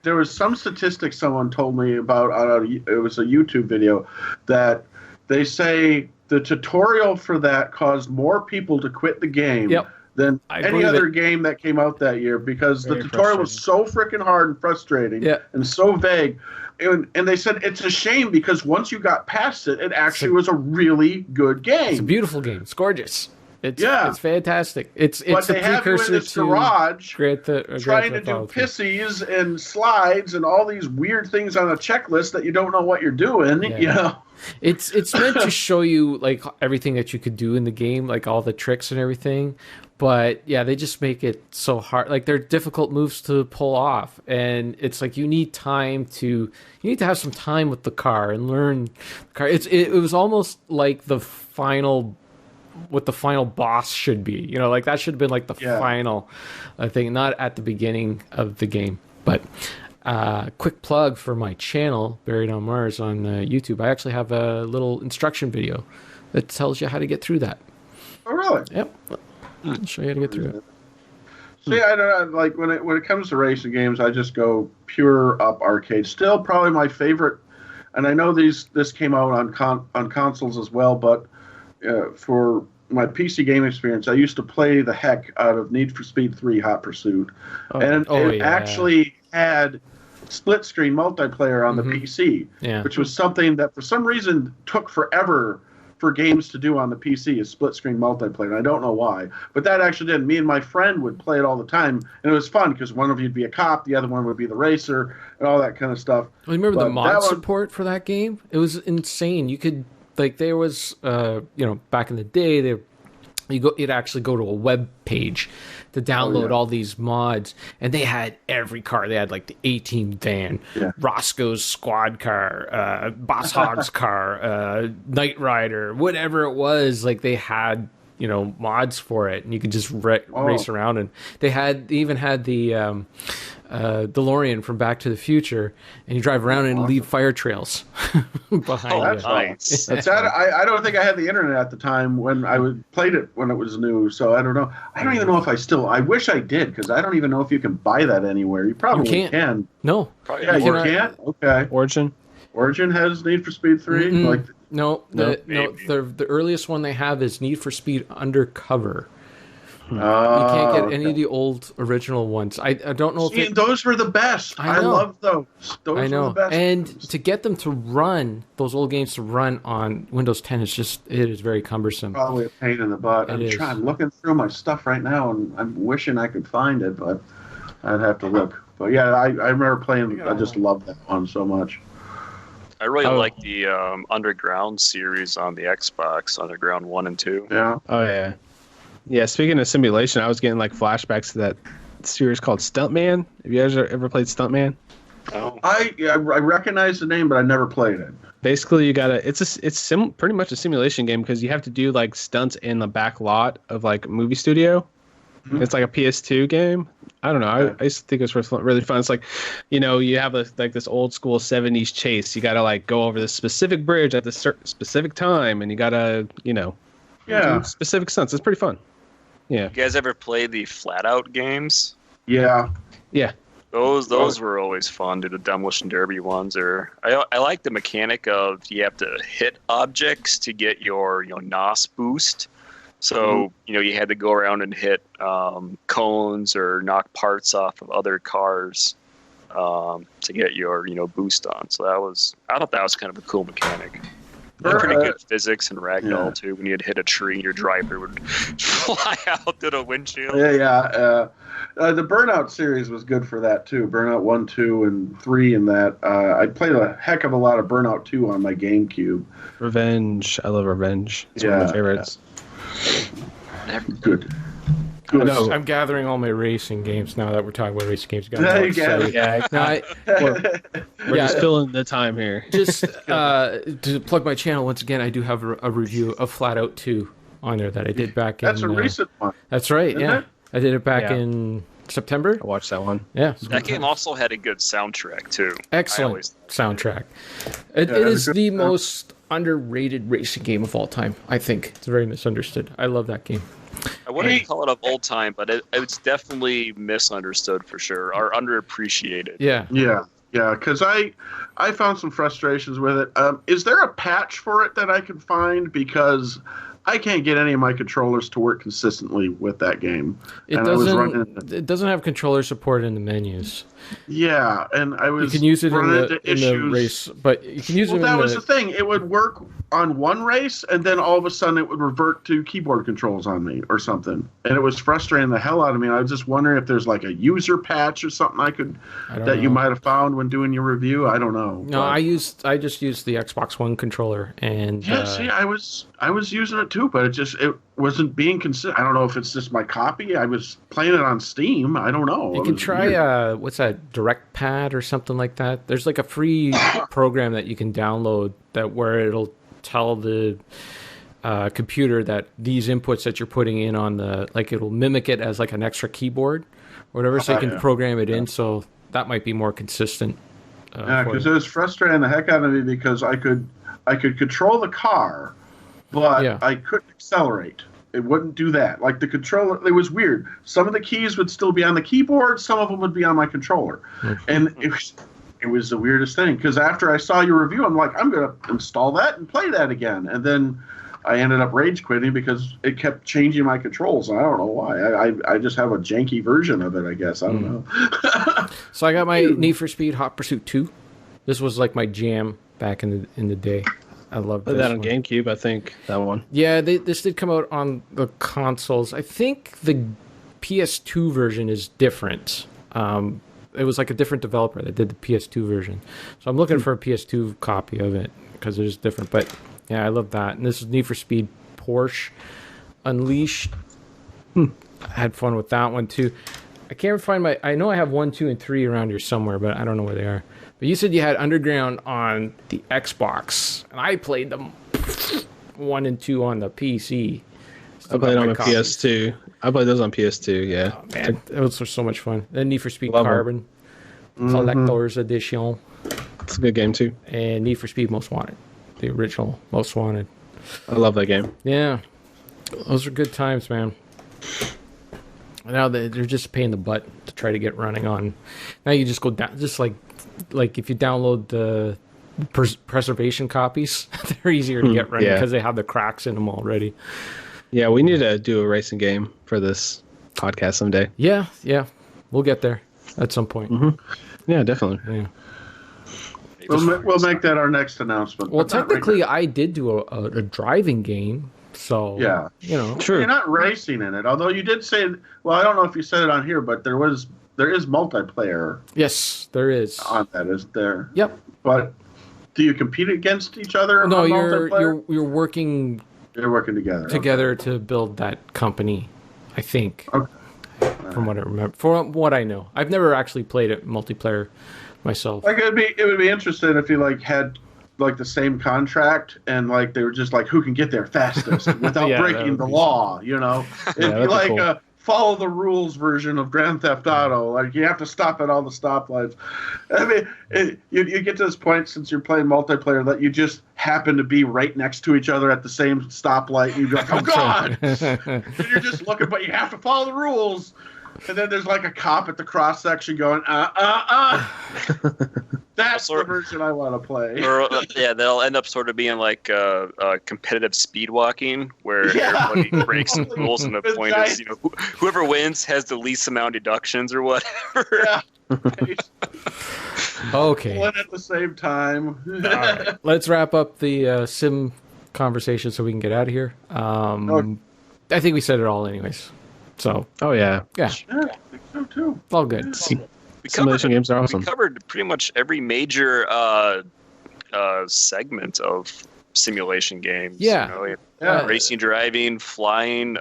Speaker 2: there was some statistics someone told me about. It was a YouTube video that they say the tutorial for that caused more people to quit the game than any other game that came out that year because the tutorial was so freaking hard and frustrating and so vague. And they said it's a shame because once you got past it, it actually was a really good game.
Speaker 1: It's a beautiful game. It's gorgeous. It's fantastic. It's
Speaker 2: but
Speaker 1: the
Speaker 2: they have you in this garage trying to do pissies and slides and all these weird things on a checklist that you don't know what you're doing.
Speaker 1: It's meant to show you like everything that you could do in the game, like all the tricks and everything. But yeah, they just make it so hard. Like they're difficult moves to pull off, and it's like you need to have some time with the car and learn the car. It was almost like what the final boss should be. Like that should have been like the final thing, not at the beginning of the game. But quick plug for my channel, Buried on Mars on YouTube. I actually have a little instruction video that tells you how to get through that.
Speaker 2: Oh, really?
Speaker 1: Yep. I'll show you how to get through it.
Speaker 2: See, I don't know, like when it comes to racing games, I just go pure up arcade. Still, probably my favorite. And I know this came out on consoles as well, but for my PC game experience, I used to play the heck out of Need for Speed 3 Hot Pursuit, and it actually had split screen multiplayer on the PC, which was something that for some reason took forever for games to do on the PC, is split screen multiplayer. And I don't know why, but that actually did. Me and my friend would play it all the time, and it was fun because one of you'd be a cop, the other one would be the racer, and all that kind of stuff.
Speaker 1: Well, remember the mod support for that game? It was insane. You could there was back in the day you'd actually go to a web page to download all these mods, and they had every car. They had like the 18 van, Roscoe's squad car, Boss Hogg's car, Knight Rider, whatever it was. Like they had mods for it, and you could just race around. And they even had the DeLorean from Back to the Future, and you drive around and leave fire trails behind you.
Speaker 3: That's nice.
Speaker 2: I don't think I had the internet at the time when I played it when it was new, so I don't know. I don't even know if I wish I did, because I don't even know if you can buy that anywhere. You probably can.
Speaker 1: No.
Speaker 2: You can't? Okay. Origin has Need for Speed 3?
Speaker 1: Mm-mm. The earliest one they have is Need for Speed Undercover. You can't get any of the old original ones. I don't know if
Speaker 2: those were the best. I love those. Those were the best.
Speaker 1: And to get them to run, those old games to run on Windows 10 it is very cumbersome.
Speaker 2: Probably a pain in the butt. I'm looking through my stuff right now, and I'm wishing I could find it, but I'd have to look. But yeah, I remember playing. I just loved that one so much.
Speaker 3: I really like the Underground series on the Xbox, Underground 1 and 2.
Speaker 2: Yeah.
Speaker 4: Oh, yeah. Yeah, speaking of simulation, I was getting like flashbacks to that series called Stuntman. Have you guys ever played Stuntman?
Speaker 3: Oh.
Speaker 2: I recognize the name, but I never played it.
Speaker 4: Basically, you gotta. It's pretty much a simulation game because you have to do like stunts in the back lot of like a movie studio. Mm-hmm. It's like a PS2 game. I don't know. I used to think it was really fun. It's like, you have this old school 70s chase. You gotta like go over this specific bridge at this specific time, and you gotta do specific stunts. It's pretty fun. Yeah.
Speaker 3: You guys ever play the Flat Out games?
Speaker 2: Yeah.
Speaker 4: Yeah.
Speaker 3: Those were always fun. The Demolition Derby ones, I like the mechanic of you have to hit objects to get your NOS boost. So you had to go around and hit cones or knock parts off of other cars to get your boost on. So I thought that was kind of a cool mechanic. Pretty good physics and ragdoll too. When you'd hit a tree, your driver would fly out to the windshield.
Speaker 2: The Burnout series was good for that too. Burnout 1, 2, and 3 in that. I played a heck of a lot of Burnout 2 on my GameCube.
Speaker 4: Revenge. I love Revenge. It's one of my favorites.
Speaker 2: Good.
Speaker 1: I'm gathering all my racing games now that we're talking about racing games.
Speaker 4: We're just filling the time here.
Speaker 1: Just to plug my channel once again, I do have a review of Flat Out 2 on there that I did back in.
Speaker 2: That's a recent one.
Speaker 1: That's right.
Speaker 2: Isn't
Speaker 1: yeah,
Speaker 2: it?
Speaker 1: I did it back in September.
Speaker 4: I watched that one.
Speaker 1: Yeah,
Speaker 3: that game also had a good soundtrack too.
Speaker 1: Excellent soundtrack. It is the most underrated racing game of all time. I think it's very misunderstood. I love that game.
Speaker 3: I wouldn't call it of old time, but it's definitely misunderstood for sure, or underappreciated.
Speaker 1: Yeah.
Speaker 2: Because I found some frustrations with it. Is there a patch for it that I can find? Because I can't get any of my controllers to work consistently with that game.
Speaker 1: It doesn't have controller support in the menus.
Speaker 2: Yeah, and I was
Speaker 1: you can use it in
Speaker 2: issues.
Speaker 1: the race, but you can use it.
Speaker 2: That was the thing. It would work on one race, and then all of a sudden it would revert to keyboard controls on me or something, and it was frustrating the hell out of me. And I was just wondering if there's like a user patch or something you might have found when doing your review. I don't know.
Speaker 1: No, I just used the Xbox One controller, and
Speaker 2: see, I was using it too, but it wasn't being consistent. I don't know if it's just my copy. I was playing it on Steam. I don't know.
Speaker 1: You can try what's that, Direct Pad or something like that. There's like a free program that you can download where it'll tell the computer that these inputs that you're putting in on it'll mimic it as like an extra keyboard or whatever, so you can program it in. So that might be more consistent.
Speaker 2: Because it was frustrating the heck out of me because I could control the car, but I couldn't accelerate. It wouldn't do that. Like the controller, it was weird. Some of the keys would still be on the keyboard. Some of them would be on my controller. And it was the weirdest thing. Because after I saw your review, I'm like, I'm going to install that and play that again. And then I ended up rage quitting because it kept changing my controls. And I don't know why. I just have a janky version of it, I guess. I don't know.
Speaker 1: So I got my Need for Speed Hot Pursuit 2. This was like my jam back in the day. I love
Speaker 4: that on GameCube, I think, that one.
Speaker 1: Yeah, this did come out on the consoles. I think the PS2 version is different. It was like a different developer that did the PS2 version. So I'm looking for a PS2 copy of it because it is different. But yeah, I love that. And this is Need for Speed Porsche Unleashed. I had fun with that one too. I can't find I know I have 1, 2, and 3 around here somewhere, but I don't know where they are. But you said you had Underground on the Xbox, and I played them 1 and 2 on the PC.
Speaker 4: I played on my PS2. I played those on PS2, yeah.
Speaker 1: Oh, man, those were so much fun. Then Need for Speed Carbon, Collector's Edition.
Speaker 4: It's a good game, too.
Speaker 1: And Need for Speed Most Wanted, the original Most Wanted.
Speaker 4: I love that game.
Speaker 1: Yeah. Those are good times, man. Now they're just a pain in the butt to try to get running on. Now you just go down, just like if you download the preservation copies, they're easier to get running because they have the cracks in them already.
Speaker 4: Yeah, we need to do a racing game for this podcast someday.
Speaker 1: Yeah, we'll get there at some point.
Speaker 4: Yeah, definitely.
Speaker 1: Yeah.
Speaker 2: We'll make that our next announcement.
Speaker 1: Well, technically, I did do a driving game. So,
Speaker 2: True. You're not racing in it. Although you did say, well, I don't know if you said it on here, but there is multiplayer.
Speaker 1: Yes, there is.
Speaker 2: On that, isn't there?
Speaker 1: Yep.
Speaker 2: But do you compete against each other?
Speaker 1: No, you're working.
Speaker 2: You're working together.
Speaker 1: To build that company, I think.
Speaker 2: Okay.
Speaker 1: From what I remember, from what I know, I've never actually played it multiplayer myself.
Speaker 2: Like it would be interesting if you had the same contract and they were just who can get there fastest without breaking the law, It'd be cool. Follow the rules version of Grand Theft Auto. You have to stop at all the stoplights. I mean, you get to this point since you're playing multiplayer that you just happen to be right next to each other at the same stoplight. And you'd be like, oh God! And you're just looking, but you have to follow the rules. And then there's a cop at the cross section going, That's the version I want to play.
Speaker 3: Or they'll end up sort of being competitive speed walking, where everybody breaks the rules, and the point is, whoever wins has the least amount of deductions or whatever.
Speaker 2: Yeah.
Speaker 1: Okay.
Speaker 2: One at the same time.
Speaker 1: All right. Let's wrap up the sim conversation so we can get out of here. I think we said it all anyways. So.
Speaker 4: Oh, yeah.
Speaker 1: Yeah.
Speaker 2: Yeah, I think so too.
Speaker 1: All good.
Speaker 4: Simulation games are awesome.
Speaker 3: We covered pretty much every major segment of simulation games.
Speaker 1: Yeah.
Speaker 3: Racing, driving, flying,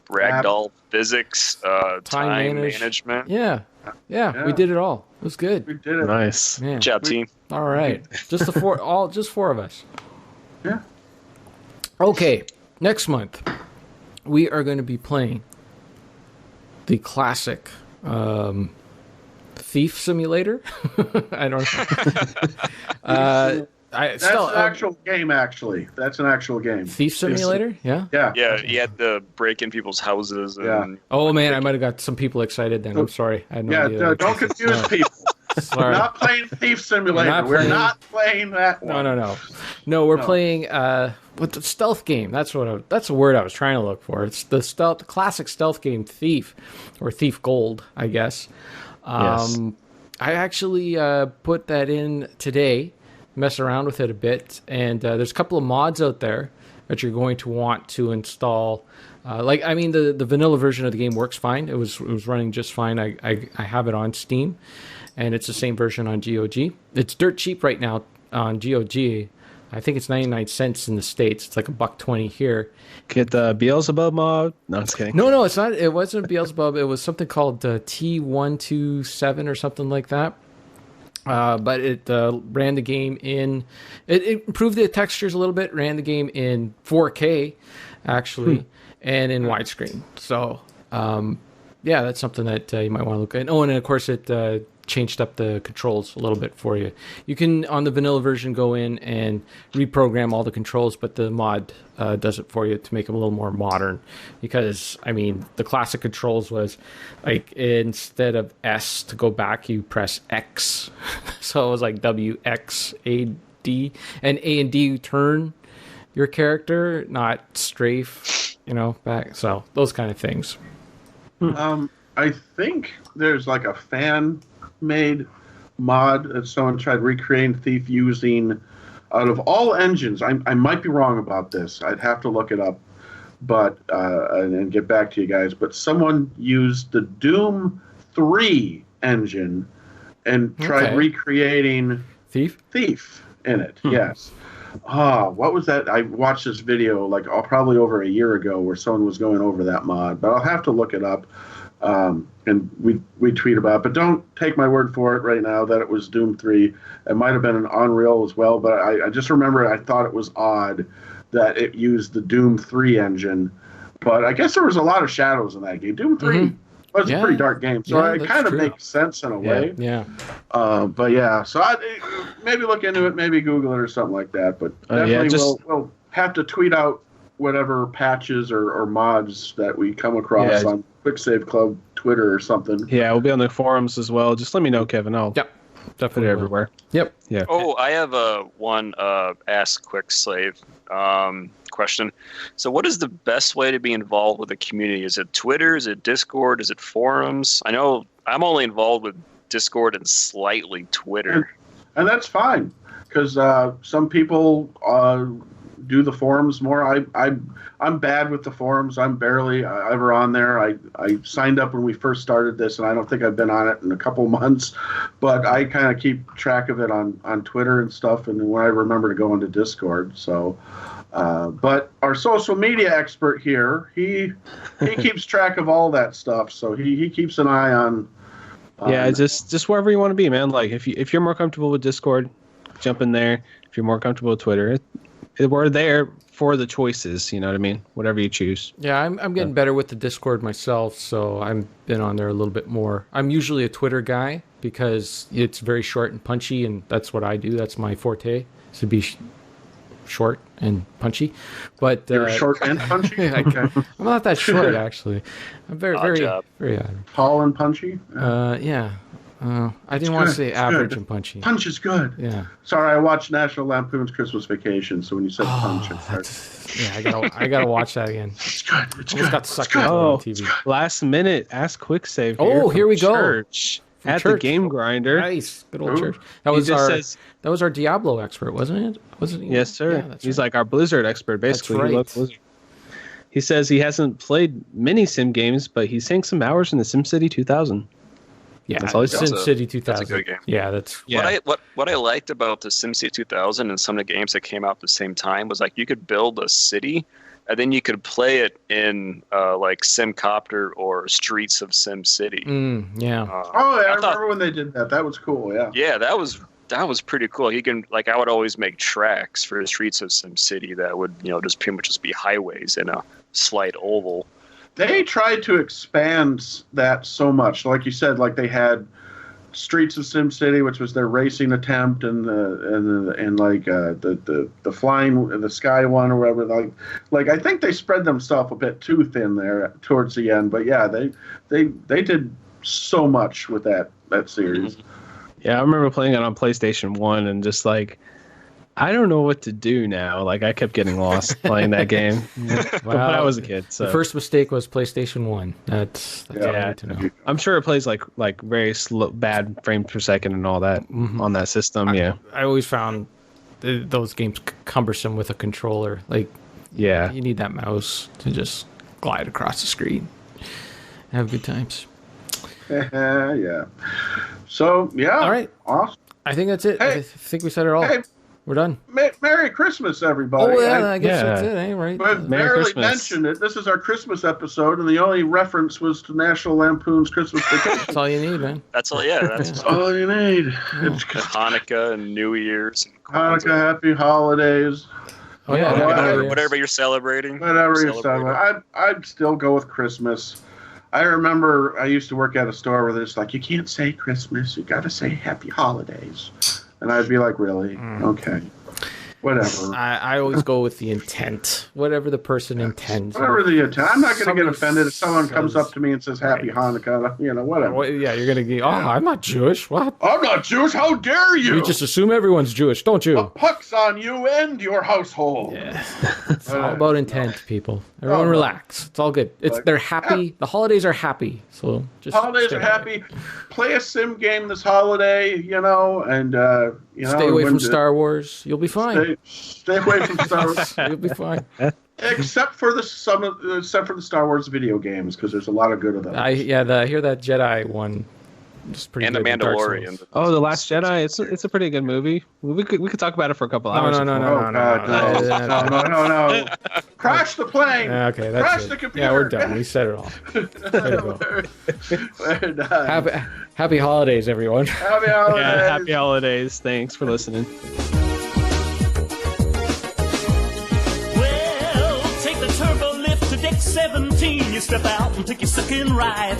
Speaker 3: ragdoll physics, time management.
Speaker 1: Yeah, we did it all. It was good.
Speaker 2: We did it.
Speaker 4: Nice.
Speaker 1: Yeah.
Speaker 3: Good job, team.
Speaker 1: All right, just the four of us.
Speaker 2: Yeah.
Speaker 1: Okay, next month we are going to be playing the classic Thief Simulator. I don't know.
Speaker 2: That's an actual game, actually. That's an actual game.
Speaker 1: Thief Simulator? Yeah?
Speaker 2: Yeah.
Speaker 3: Yeah, you had to break in people's houses. And
Speaker 1: Oh, man, I might have got some people excited then. I'm sorry. I had no idea.
Speaker 2: Don't confuse people.
Speaker 1: Sorry.
Speaker 2: We're not playing Thief Simulator. We're not playing that one.
Speaker 1: No, we're playing with the stealth game. That's the word I was trying to look for. It's the classic stealth game Thief, or Thief Gold, I guess.
Speaker 4: Yes.
Speaker 1: I actually put that in today, mess around with it a bit, and there's a couple of mods out there that you're going to want to install. The vanilla version of the game works fine. It was running just fine. I have it on Steam, and it's the same version on GOG. It's dirt cheap right now on GOG. I think it's 99 cents in the States. It's like $1.20 here.
Speaker 4: Get the Beelzebub mod. No, I'm just kidding.
Speaker 1: No, it's not. It wasn't Beelzebub. It was something called T127 or something like that. But it ran the game in. It improved the textures a little bit. Ran the game in 4K, actually, and in widescreen. So, that's something that you might want to look at. Oh, and of course it changed up the controls a little bit for you. You can, on the vanilla version, go in and reprogram all the controls, but the mod does it for you to make them a little more modern. Because, the classic controls was, like, instead of S to go back, you press X. So it was like W, X, A, D. And A and D turn your character, not strafe, back. So those kind of things.
Speaker 2: I think there's like a fan-made mod that someone tried recreating Thief using, out of all engines, I might be wrong about this. I'd have to look it up, but and get back to you guys. But someone used the Doom 3 engine and tried recreating
Speaker 1: Thief
Speaker 2: in it. Yes. What was that? I watched this video probably over a year ago where someone was going over that mod, but I'll have to look it up. And we tweet about it, but don't take my word for it right now that it was Doom 3. It might have been an Unreal as well, but I just remember I thought it was odd that it used the Doom 3 engine. But I guess there was a lot of shadows in that game. Doom 3 was a pretty dark game, so it kind of makes sense in a way.
Speaker 1: Yeah.
Speaker 2: But yeah, so maybe look into it, maybe Google it or something like that. But definitely we'll have to tweet out whatever patches or mods that we come across on Quick Save Club Twitter or something. Yeah,
Speaker 4: we'll be on the forums as well. Just let me know, Kevin. I'll
Speaker 1: definitely
Speaker 4: put it everywhere.
Speaker 1: Yep.
Speaker 4: Yeah.
Speaker 3: Oh, I have one Ask Quick Save question. So what is the best way to be involved with the community? Is it Twitter? Is it Discord? Is it forums? I know I'm only involved with Discord and slightly Twitter.
Speaker 2: And that's fine, because some people do the forums more. I'm bad with the forums. I'm barely ever on there. I signed up when we first started this, and I don't think I've been on it in a couple months. But I kind of keep track of it on Twitter and stuff, and when I remember to go into Discord. So, but our social media expert here, he keeps track of all that stuff. So he keeps an eye on.
Speaker 4: Just wherever you want to be, man. Like if you're more comfortable with Discord, jump in there. If you're more comfortable with Twitter, we're there for the choices. You know what I mean? Whatever you choose.
Speaker 1: Yeah, I'm getting better with the Discord myself, so I've been on there a little bit more. I'm usually a Twitter guy because it's very short and punchy, and that's what I do. That's my forte, is to be short and punchy. But
Speaker 2: you're short and punchy.
Speaker 1: Okay. I'm not that short, actually. I'm very
Speaker 2: tall and punchy.
Speaker 1: Yeah. I didn't want to say average and punchy.
Speaker 2: Punch is good.
Speaker 1: Yeah.
Speaker 2: Sorry, I watched National Lampoon's Christmas Vacation, so when you said punch,
Speaker 1: I gotta watch that again.
Speaker 2: It's good. It's
Speaker 1: good. Got sucked into
Speaker 4: on
Speaker 1: TV.
Speaker 4: Last minute, Ask Quick Save.
Speaker 1: Here we go.
Speaker 4: Church.
Speaker 1: From
Speaker 4: At
Speaker 1: church.
Speaker 4: the Game Grinder.
Speaker 1: Nice, good old
Speaker 2: Ooh.
Speaker 1: church. That
Speaker 4: He
Speaker 1: was
Speaker 4: just
Speaker 1: our
Speaker 4: says-
Speaker 1: that was our Diablo expert, wasn't it? Wasn't he?
Speaker 4: Yes, sir.
Speaker 1: Yeah, that's
Speaker 4: He's
Speaker 1: right.
Speaker 4: like our Blizzard expert, basically.
Speaker 1: That's
Speaker 4: He loves
Speaker 1: right.
Speaker 4: Blizzard. He says he hasn't played many sim games, but he sank some hours in the SimCity 2000.
Speaker 1: Yeah,
Speaker 4: That's all he said.
Speaker 1: SimCity 2000.
Speaker 3: That's a good game.
Speaker 1: Yeah, that's
Speaker 4: Yeah.
Speaker 3: What I liked about the SimCity 2000 and some of the games that came out at the same time was like you could build a city, and then you could play it in like SimCopter or Streets of SimCity.
Speaker 1: yeah.
Speaker 2: Oh, yeah, I
Speaker 3: thought-
Speaker 2: remember when they did that. That was cool. Yeah.
Speaker 3: Yeah, that was pretty cool. He can I would always make tracks for the Streets of SimCity that would just pretty much just be highways in a slight oval.
Speaker 2: They tried to expand that so much. Like you said, like they had Streets of SimCity, which was their racing attempt, and the flying, the sky one or whatever. Like I think they spread themselves a bit too thin there towards the end. But yeah, they did so much with that series.
Speaker 4: Yeah, I remember playing it on PlayStation 1 and just like, I don't know what to do now. Like, I kept getting lost playing that game. But I was a kid, so.
Speaker 1: The first mistake was PlayStation 1. That's all I need to know.
Speaker 4: I'm sure it plays like very slow, bad frames per second and all that on that system. Yeah.
Speaker 1: I always found those games cumbersome with a controller. Like,
Speaker 4: Yeah.
Speaker 1: you need that mouse to just glide across the screen. Have good times.
Speaker 2: Yeah. So yeah.
Speaker 1: All right.
Speaker 2: Awesome.
Speaker 1: I think that's it.
Speaker 2: Hey.
Speaker 1: I think we said it all.
Speaker 2: Hey.
Speaker 1: We're done.
Speaker 2: Merry Christmas, everybody.
Speaker 1: Oh, yeah, I guess
Speaker 4: yeah.
Speaker 1: that's it, eh? Right?
Speaker 2: But
Speaker 4: Merry
Speaker 2: barely
Speaker 4: Christmas.
Speaker 2: mentioned it. This is our Christmas episode, and the only reference was to National Lampoon's Christmas Vacation.
Speaker 1: That's all you need, man.
Speaker 3: That's all. Yeah, that's
Speaker 2: All you need. It's
Speaker 3: Hanukkah and New Year's and
Speaker 2: Hanukkah, happy holidays,
Speaker 1: Oh, yeah.
Speaker 4: Yeah,
Speaker 2: whatever-
Speaker 3: whatever you're celebrating.
Speaker 2: whatever you're celebrating. I'd still go with Christmas. I remember I used to work at a store where there's like, you can't say Christmas, you got to say happy holidays. And I'd be like, really? Okay. Whatever.
Speaker 1: I always go with the intent. Whatever the person intends.
Speaker 2: Whatever the intent. I'm not going to get
Speaker 1: Somebody
Speaker 2: offended if someone comes
Speaker 1: says-
Speaker 2: up to me and says happy Hanukkah, whatever.
Speaker 1: Well, yeah, you're going to get, I'm not Jewish. What?
Speaker 2: I'm not Jewish. How dare you?
Speaker 1: You just assume everyone's Jewish, don't
Speaker 2: A
Speaker 1: you?
Speaker 2: puck's on you and your household.
Speaker 1: Yeah. It's all about intent, people. Everyone
Speaker 2: Oh,
Speaker 1: relax. It's all good. They're happy. The holidays are happy. So just
Speaker 2: Holidays
Speaker 1: stay
Speaker 2: are
Speaker 1: happy.
Speaker 2: happy. Play a sim game this holiday, and
Speaker 1: Stay away from Star Wars. You'll be fine.
Speaker 2: Stay away from Star Wars,
Speaker 1: You'll be fine.
Speaker 2: except for the Star Wars video games, because there's a lot of good of those.
Speaker 1: I hear that Jedi one. Is pretty
Speaker 3: And the
Speaker 1: good. Dark Souls.
Speaker 3: Mandalorian.
Speaker 4: Oh, The Last Jedi. It's a pretty good movie. We could talk about it for a couple hours.
Speaker 1: No.
Speaker 2: Oh, God, no. Crash the plane.
Speaker 1: Yeah, okay, that's
Speaker 2: Crash
Speaker 1: it.
Speaker 2: the computer.
Speaker 1: Yeah, we're done. We said it all.
Speaker 2: We're done.
Speaker 1: Happy holidays, everyone.
Speaker 2: Happy holidays.
Speaker 4: Yeah, happy holidays. Thanks for listening.
Speaker 5: Well, take the turbo lift to deck 17. You step out and take your second ride.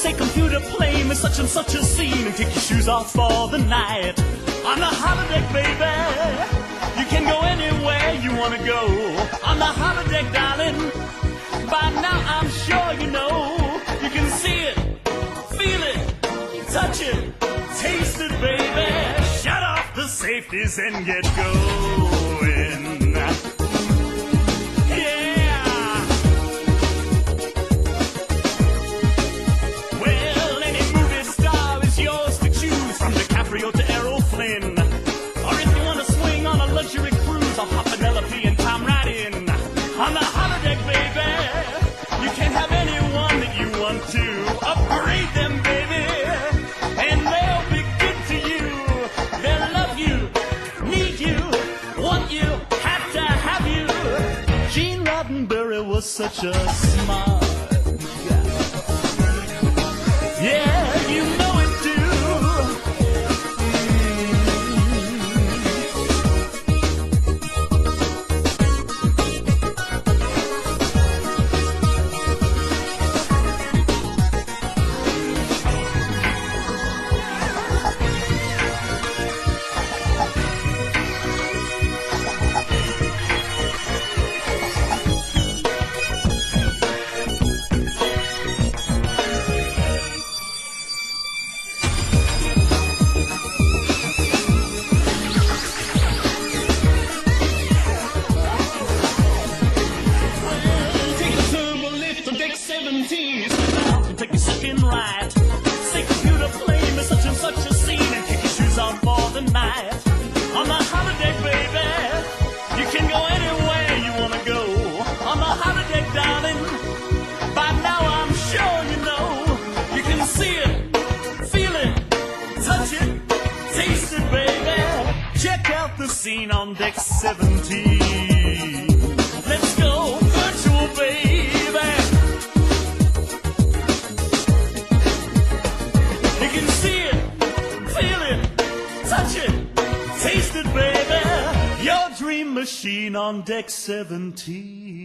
Speaker 5: Say computer play me such and such a scene and take your shoes off for the night. On the holodeck, baby, you can go anywhere you want to go. On the holodeck, darling, by now I'm sure you know. You can see it, feel it, touch it, taste it, baby. Shut off the safeties and get going. Yeah. Well, any movie star is yours to choose, from DiCaprio to Errol Flynn. Or if you want to swing on a luxury cruise, I'll hop Penelope and Tom right in. On the holodeck, baby, you can have anyone that you want to. Upgrade them, baby, and they'll be good to you. They'll love you, need you, want you, have to have you. Gene Roddenberry was such a smart guy. Yeah, you know it too. night. On the holiday, baby, you can go anywhere you want to go. On the holiday, darling, by now I'm sure you know. You can see it, feel it, touch it, taste it, baby. Check out the scene on deck 17. Let's go virtual, baby. You can see it, feel it, touch it, taste it, baby. Your dream machine on deck 17.